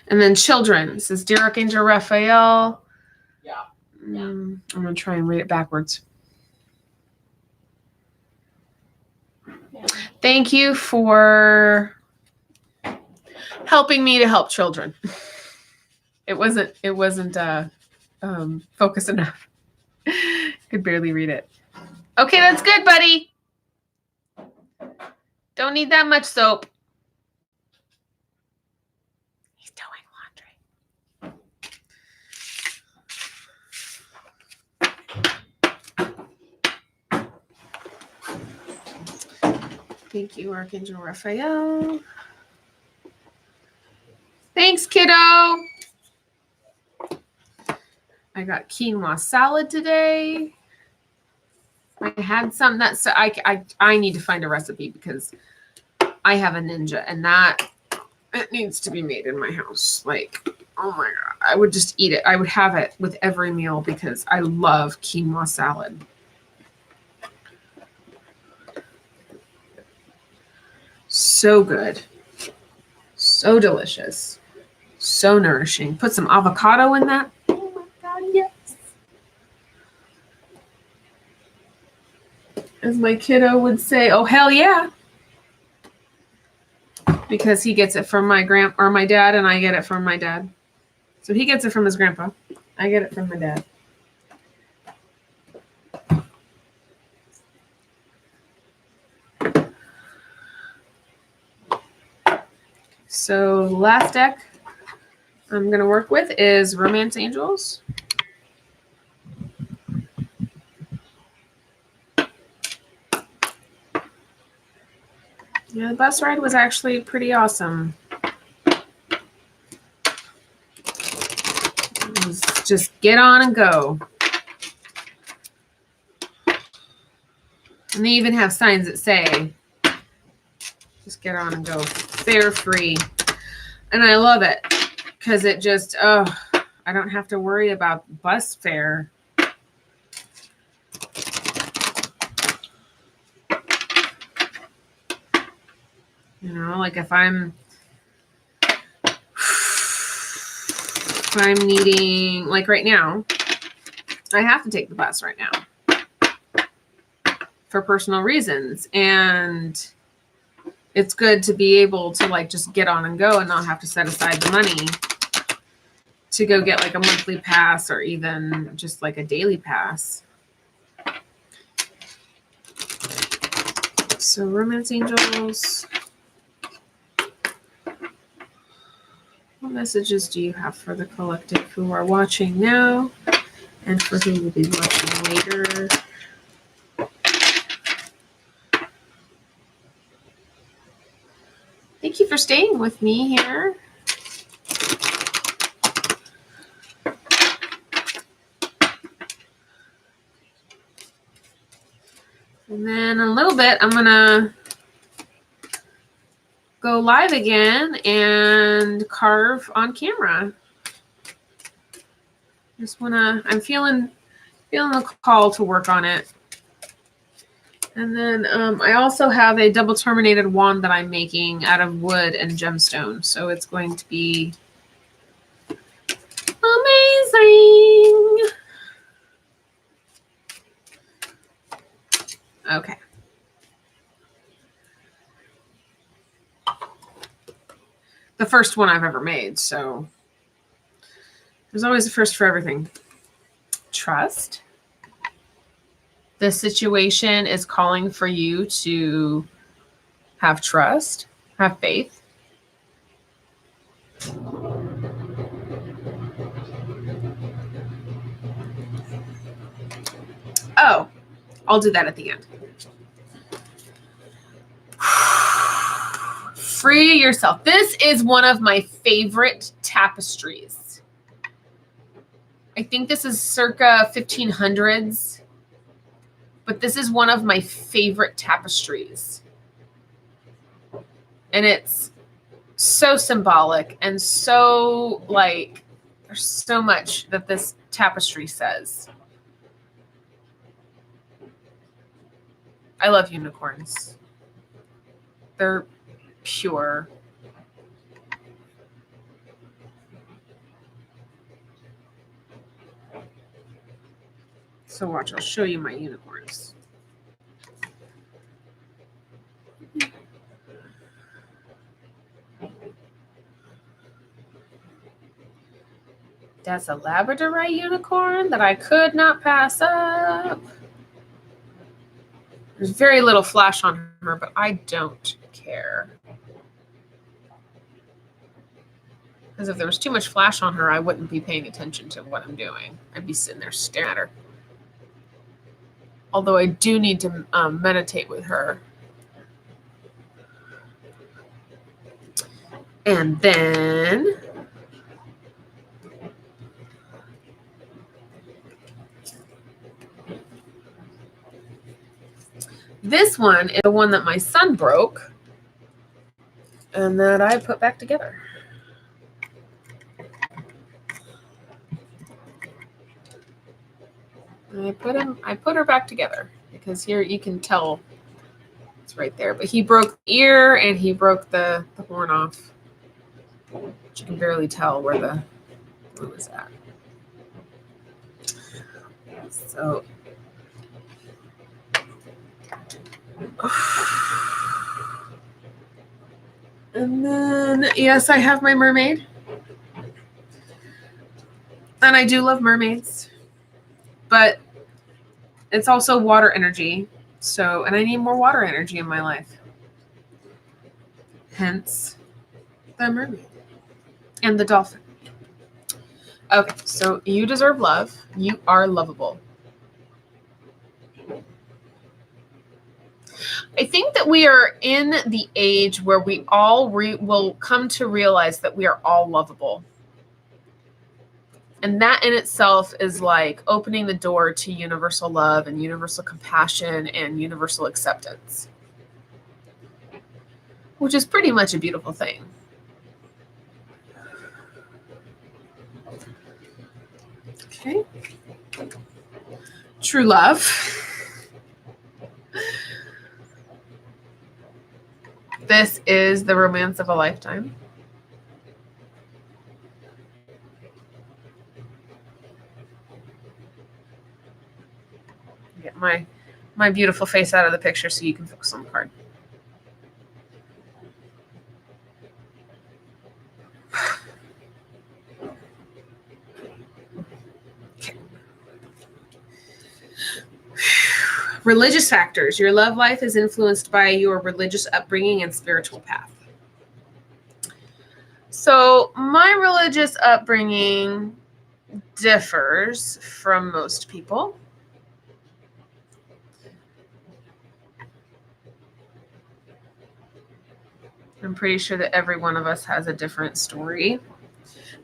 And then children. It says, Dear Archangel Raphael.
Yeah.
I'm going to try and read it backwards.
Yeah.
Thank you for helping me to help children. It wasn't focused enough. Could barely read it. Okay, that's good, buddy. Don't need that much soap. He's doing laundry. Thank you, Archangel Raphael. Thanks, kiddo. I got quinoa salad today. I had some that I need to find a recipe because I have a ninja and that it needs to be made in my house. Like, oh my God, I would just eat it. I would have it with every meal because I love quinoa salad. So good. So delicious. So nourishing. Put some avocado in that. Oh my God, yes. As my kiddo would say, oh, hell yeah. Because he gets it from my my dad, and I get it from my dad. So he gets it from his grandpa. I get it from my dad. So last deck I'm going to work with is Romance Angels. Yeah, the bus ride was actually pretty awesome. It was just get on and go. And they even have signs that say, just get on and go. Fare free. And I love it because it just, I don't have to worry about bus fare. You know, like if I'm needing, like right now, I have to take the bus right now for personal reasons. And it's good to be able to like just get on and go and not have to set aside the money to go get like a monthly pass or even just like a daily pass. So Romance Angels, what messages do you have for the collective who are watching now and for who will be watching later? Thank you for staying with me here. And then in a little bit, I'm going to go live again and carve on camera. Just want to, I'm feeling the call to work on it. And then I also have a double terminated wand that I'm making out of wood and gemstone. So it's going to be amazing. Okay. The first one I've ever made, so there's always a first for everything. Trust. The situation is calling for you to have trust, have faith. Oh, I'll do that at the end. Free yourself. This is one of my favorite tapestries. I think this is circa 1500s, but this is one of my favorite tapestries. And it's so symbolic and so like, there's so much that this tapestry says. I love unicorns. They're pure. So watch, I'll show you my unicorns. That's a Labradorite unicorn that I could not pass up. There's very little flash on her, but I don't care. Because if there was too much flash on her, I wouldn't be paying attention to what I'm doing. I'd be sitting there staring at her. Although I do need to meditate with her. And then this one is the one that my son broke and that I put back together. I put her back together because here you can tell it's right there. But he broke the ear and he broke the horn off. But you can barely tell where the glue is at. So and then yes, I have my mermaid. And I do love mermaids. But it's also water energy. So, and I need more water energy in my life. Hence the mermaid and the dolphin. Okay, so you deserve love. You are lovable. I think that we are in the age where we all will come to realize that we are all lovable. And that in itself is like opening the door to universal love and universal compassion and universal acceptance, which is pretty much a beautiful thing. Okay. True love. This is the romance of a lifetime. Get my beautiful face out of the picture so you can focus on the card. Okay. Religious factors. Your love life is influenced by your religious upbringing and spiritual path. So my religious upbringing differs from most people. I'm pretty sure that every one of us has a different story.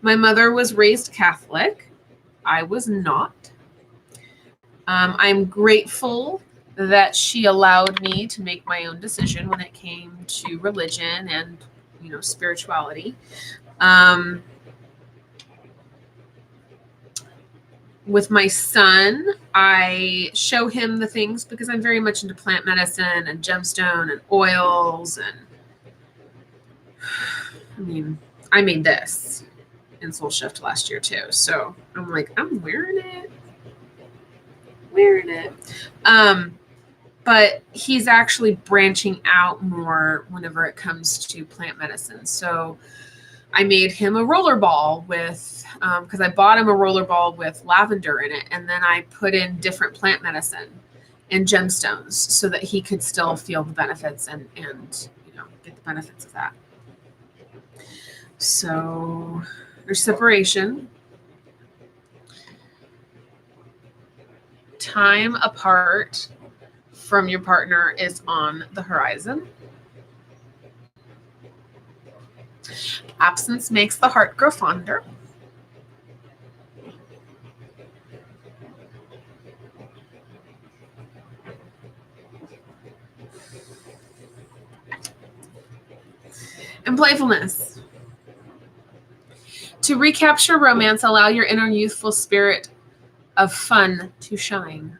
My mother was raised Catholic. I was not. I'm grateful that she allowed me to make my own decision when it came to religion and, spirituality. With my son, I show him the things because I'm very much into plant medicine and gemstone and oils. And I mean, I made this in Soul Shift last year too. So I'm like, I'm wearing it. But he's actually branching out more whenever it comes to plant medicine. So I made him a roller ball with, because I bought him a roller ball with lavender in it. And then I put in different plant medicine and gemstones so that he could still feel the benefits and get the benefits of that. So there's separation. Time apart from your partner is on the horizon. Absence makes the heart grow fonder. And playfulness. To recapture romance, allow your inner youthful spirit of fun to shine.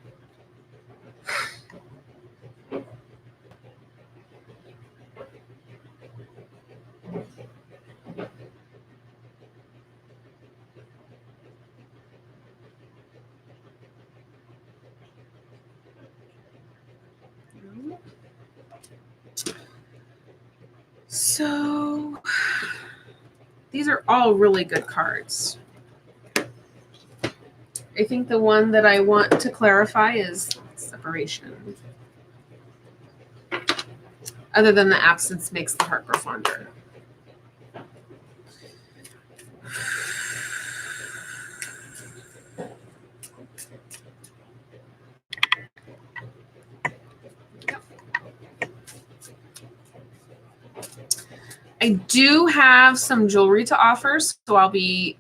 So these are all really good cards. I think the one that I want to clarify is separation. Other than the absence makes the heart grow fonder. I do have some jewelry to offer, so I'll be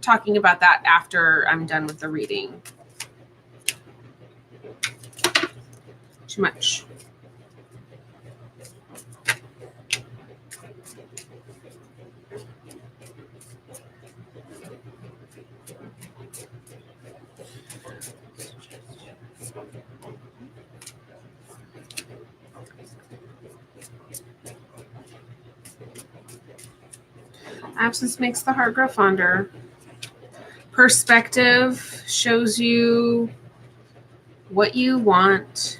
talking about that after I'm done with the reading. Too much. Absence makes the heart grow fonder. Perspective shows you what you want.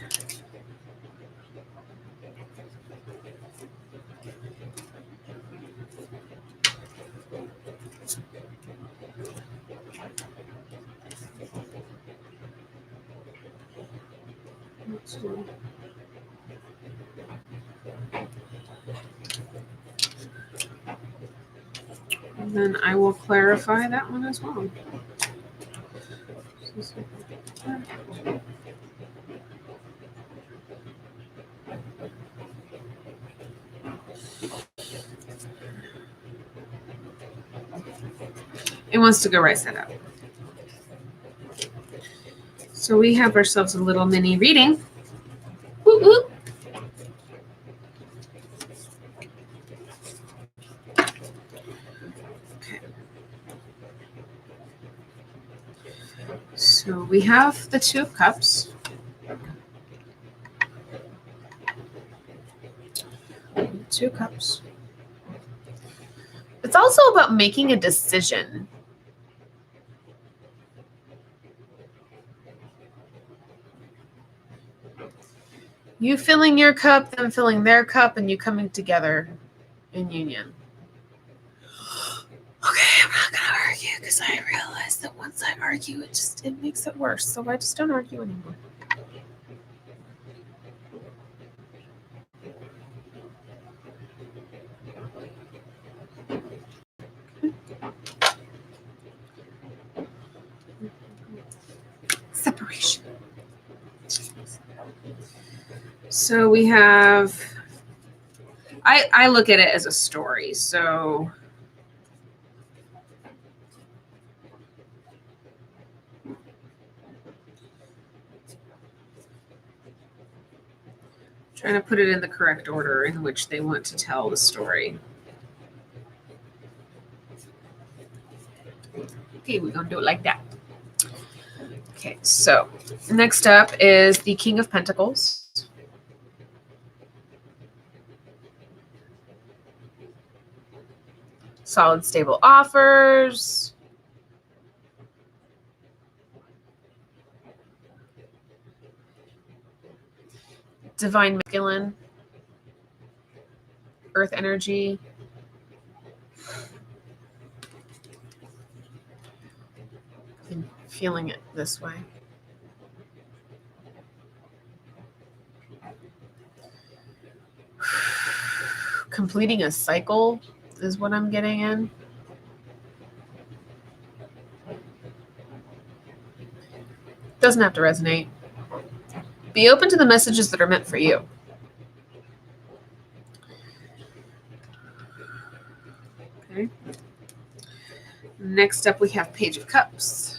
And then I will clarify that one as well. It wants to go right side up. So we have ourselves a little mini reading. Woo woo. Okay. So we have the Two of Cups. Two Cups. It's also about making a decision. You filling your cup, them filling their cup, and you coming together in union. Okay, I'm not gonna argue because I realize that once I argue, it makes it worse. So I just don't argue anymore. Separation. So we have, I look at it as a story. So trying to put it in the correct order in which they want to tell the story. Okay, we're going to do it like that. Okay, so next up is the King of Pentacles. Solid, stable offers. Divine masculine. Earth energy. I'm feeling it this way. Completing a cycle is what I'm getting in. Doesn't have to resonate. Be open to the messages that are meant for you. Okay. Next up, we have Page of Cups.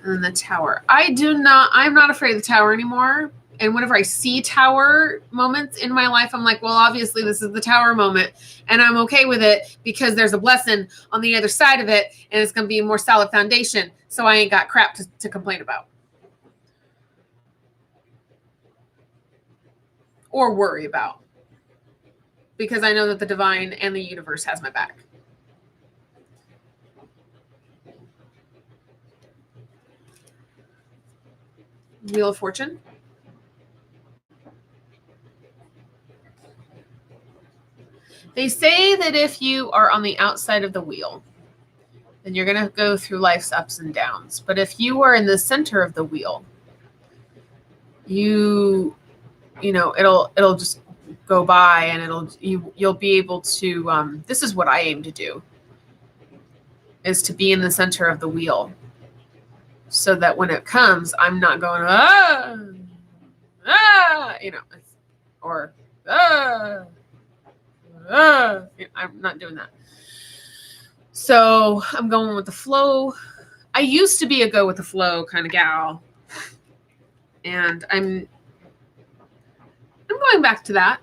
And the Tower. I'm not afraid of the Tower anymore. And whenever I see Tower moments in my life, I'm like, well, obviously this is the Tower moment. And I'm okay with it because there's a blessing on the other side of it. And it's going to be a more solid foundation. So I ain't got crap to complain about. Or worry about. Because I know that the divine and the universe has my back. Wheel of Fortune. They say that if you are on the outside of the wheel, then you're going to go through life's ups and downs. But if you are in the center of the wheel, you know, it'll just go by, and you'll be able to, this is what I aim to do, is to be in the center of the wheel so that when it comes, I'm not going, you know, or, I'm not doing that. So I'm going with the flow. I used to be a go with the flow kind of gal. And I'm going back to that.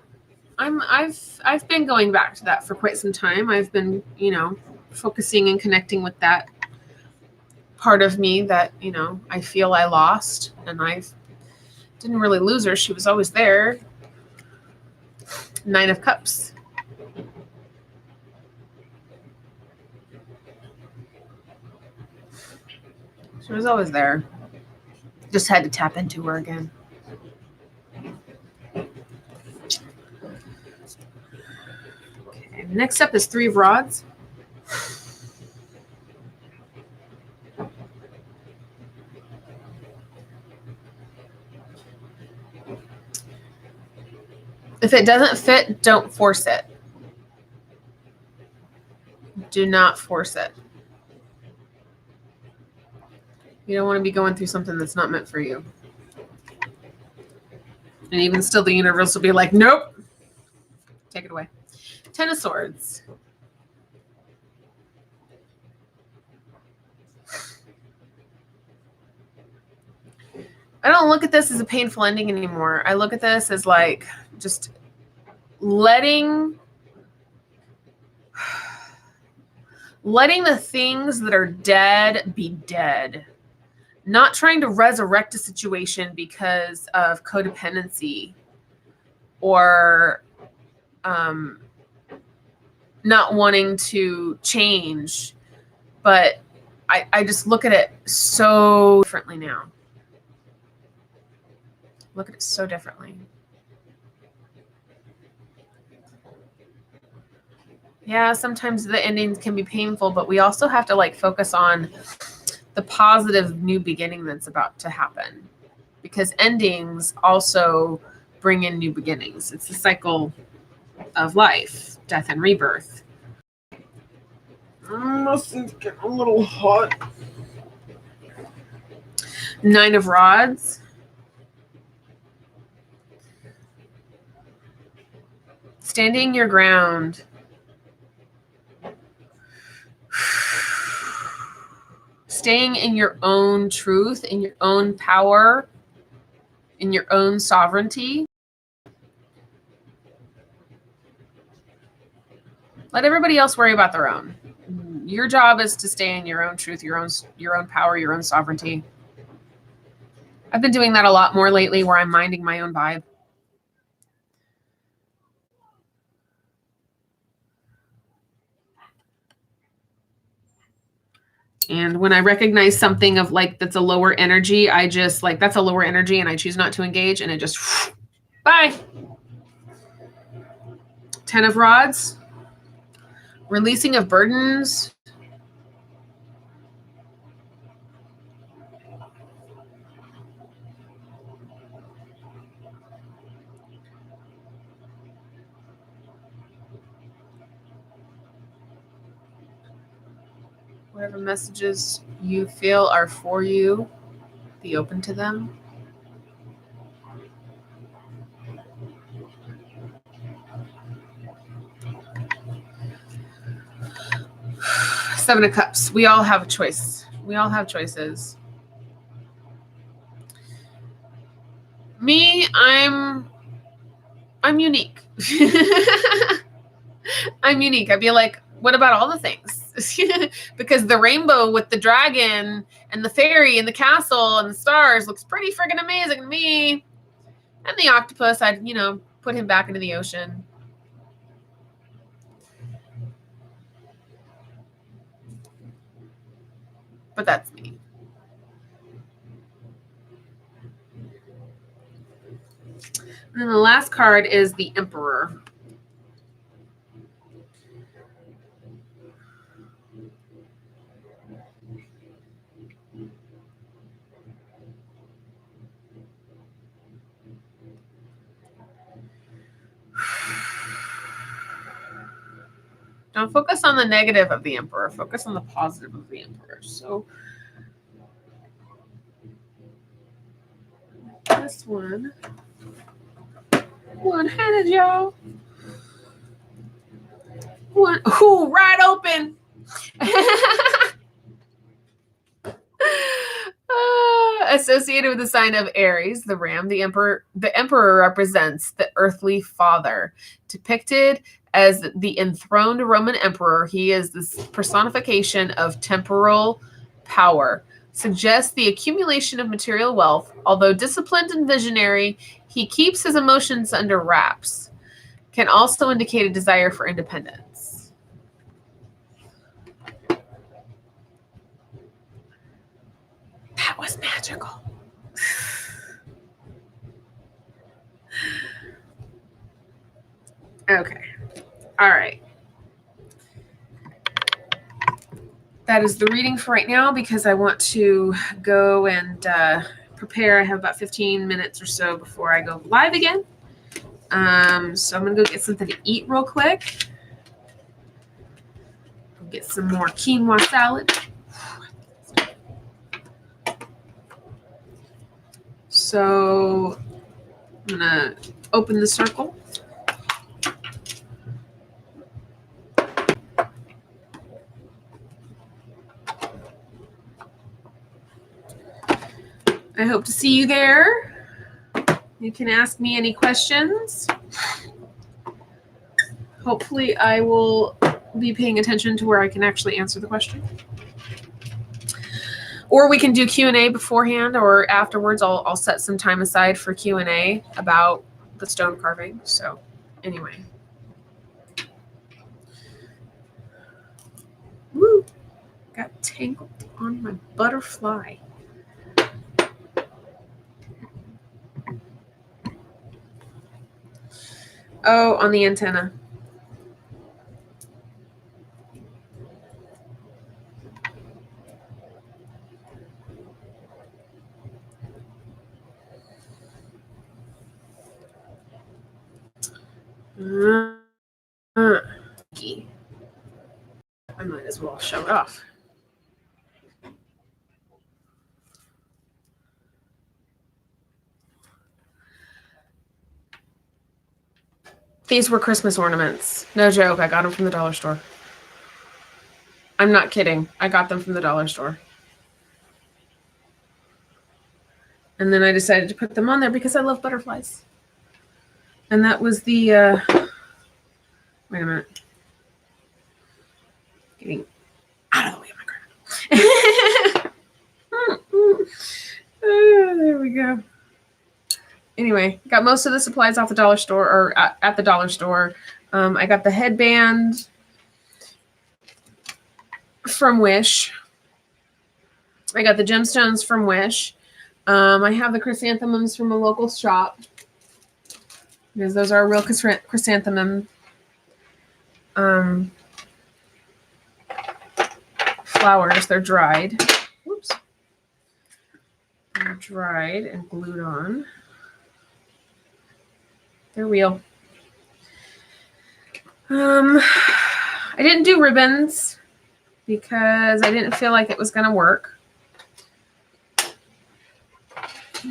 I've been going back to that for quite some time. I've been, you know, focusing and connecting with that part of me that, you know, I feel I lost, and I didn't really lose her. She was always there. 9 of Cups. She was always there. Just had to tap into her again. Okay, next up is 3 of Rods. If it doesn't fit, don't force it. Do not force it. You don't want to be going through something that's not meant for you. And even still, the universe will be like, nope. Take it away. 10 of Swords. I don't look at this as a painful ending anymore. I look at this as like just letting the things that are dead be dead. Not trying to resurrect a situation because of codependency or not wanting to change. But I just look at it so differently now. Look at it so differently. Yeah, sometimes the endings can be painful, but we also have to like focus on the positive new beginning that's about to happen, because endings also bring in new beginnings. It's the cycle of life, death and rebirth. Must get a little hot. 9 of Rods. Standing your ground. staying in your own truth, in your own power, in your own sovereignty. Let everybody else worry about their own. Your job is to stay in your own truth, your own power, your own sovereignty. I've been doing that a lot more lately, where I'm minding my own vibe. And when I recognize something of like that's a lower energy, I just like that's a lower energy and I choose not to engage, and it just bye. 10 of Rods. Releasing of burdens. Whatever messages you feel are for you, be open to them. Seven of Cups. We all have a choice. We all have choices. Me, I'm unique. I'm unique. I'd be like, what about all the things? Because the rainbow with the dragon and the fairy and the castle and the stars looks pretty friggin' amazing to me. And the octopus, I'd, put him back into the ocean. But that's me. And then the last card is the Emperor. Don't focus on the negative of the Emperor. Focus on the positive of the Emperor. So this one-handed, y'all. Ooh, right open. Associated with the sign of Aries, the ram, the emperor represents the earthly father. Depicted as the enthroned Roman emperor, he is this personification of temporal power. Suggests the accumulation of material wealth. Although disciplined and visionary, he keeps his emotions under wraps. Can also indicate a desire for independence. That was magical. Okay. All right. That is the reading for right now, because I want to go and prepare. I have about 15 minutes or so before I go live again. So I'm going to go get something to eat real quick. Get some more quinoa salad. So I'm going to open the circle. I hope to see you there. You can ask me any questions. Hopefully I will be paying attention to where I can actually answer the question. Or we can do Q&A beforehand or afterwards. I'll set some time aside for Q&A about the stone carving. So anyway. Woo! Got tangled on my butterfly. Oh, on the antenna. I might as well show it off. These were Christmas ornaments. No joke. I got them from the dollar store. I'm not kidding. I got them from the dollar store. And then I decided to put them on there because I love butterflies. And that was the, wait a minute. Getting out of the way of my crown. There we go. Anyway, got most of the supplies off the dollar store or at the dollar store. I got the headband from Wish. I got the gemstones from Wish. I have the chrysanthemums from a local shop because those are real chrysanthemum flowers. They're dried. Whoops. They're dried and glued on. They're real. I didn't do ribbons because I didn't feel like it was going to work.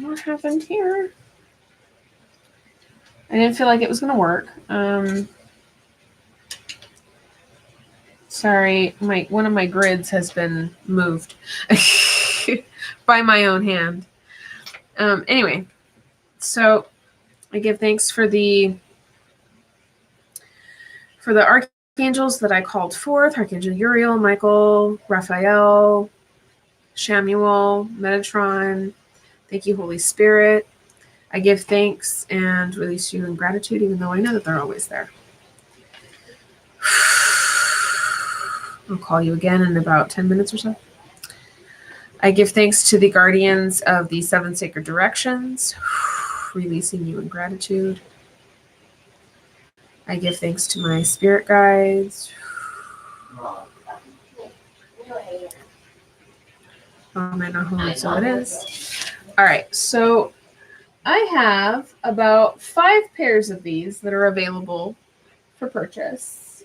What happened here? I didn't feel like it was going to work. Sorry, one of my grids has been moved by my own hand. Anyway, so I give thanks for the archangels that I called forth: Archangel Uriel, Michael, Raphael, Shamuel, Metatron. Thank you, Holy Spirit. I give thanks and release you in gratitude, even though I know that they're always there. I'll call you again in about 10 minutes or so. I give thanks to the guardians of the 7 sacred directions, releasing you in gratitude. I give thanks to my spirit guides. I know who so it is. All right, so I have about 5 pairs of these that are available for purchase.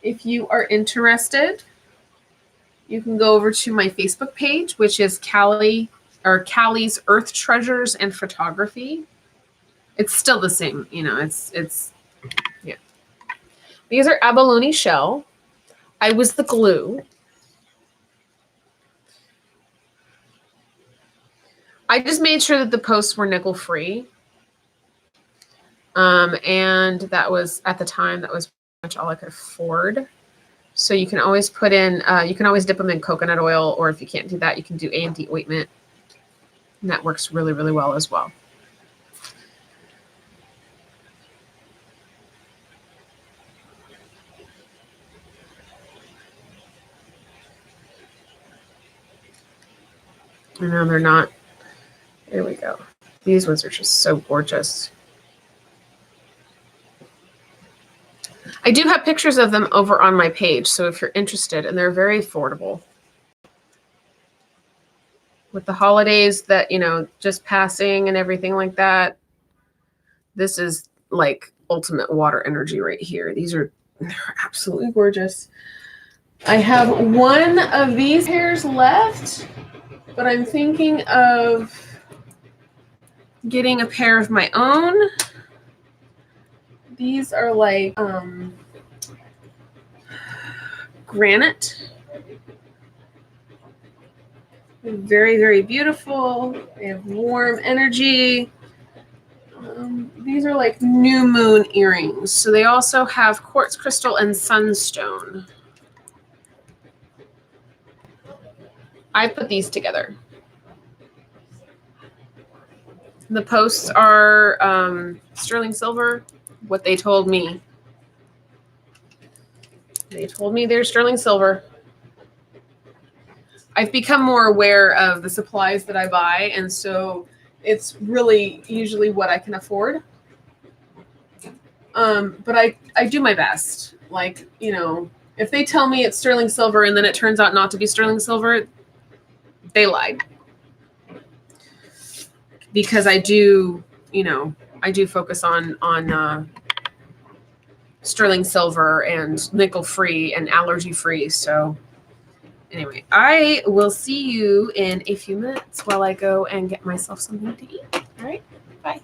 If you are interested, you can go over to my Facebook page, which is Callie's Earth Treasures and Photography. It's still the same, yeah. These are abalone shell. I was the glue. I just made sure that the posts were nickel free. And that was, at the time, that was pretty much all I could afford. So you can always put in, you can always dip them in coconut oil, or if you can't do that, you can do A&D ointment. And that works really, really well as well. I know they're not. There we go. These ones are just so gorgeous. I do have pictures of them over on my page, so if you're interested, and they're very affordable. With the holidays that, just passing and everything like that, this is like ultimate water energy right here. They're absolutely gorgeous. I have one of these pairs left, but I'm thinking of getting a pair of my own. These are like granite. Very, very beautiful. They have warm energy. These are like new moon earrings. So they also have quartz crystal and sunstone. I put these together. The posts are sterling silver, what they told me. They told me they're sterling silver. I've become more aware of the supplies that I buy, and so it's really usually what I can afford. But I do my best. Like, if they tell me it's sterling silver and then it turns out not to be sterling silver, they lied. Because I do focus on sterling silver and nickel free and allergy free. So anyway, I will see you in a few minutes while I go and get myself something to eat. All right, bye.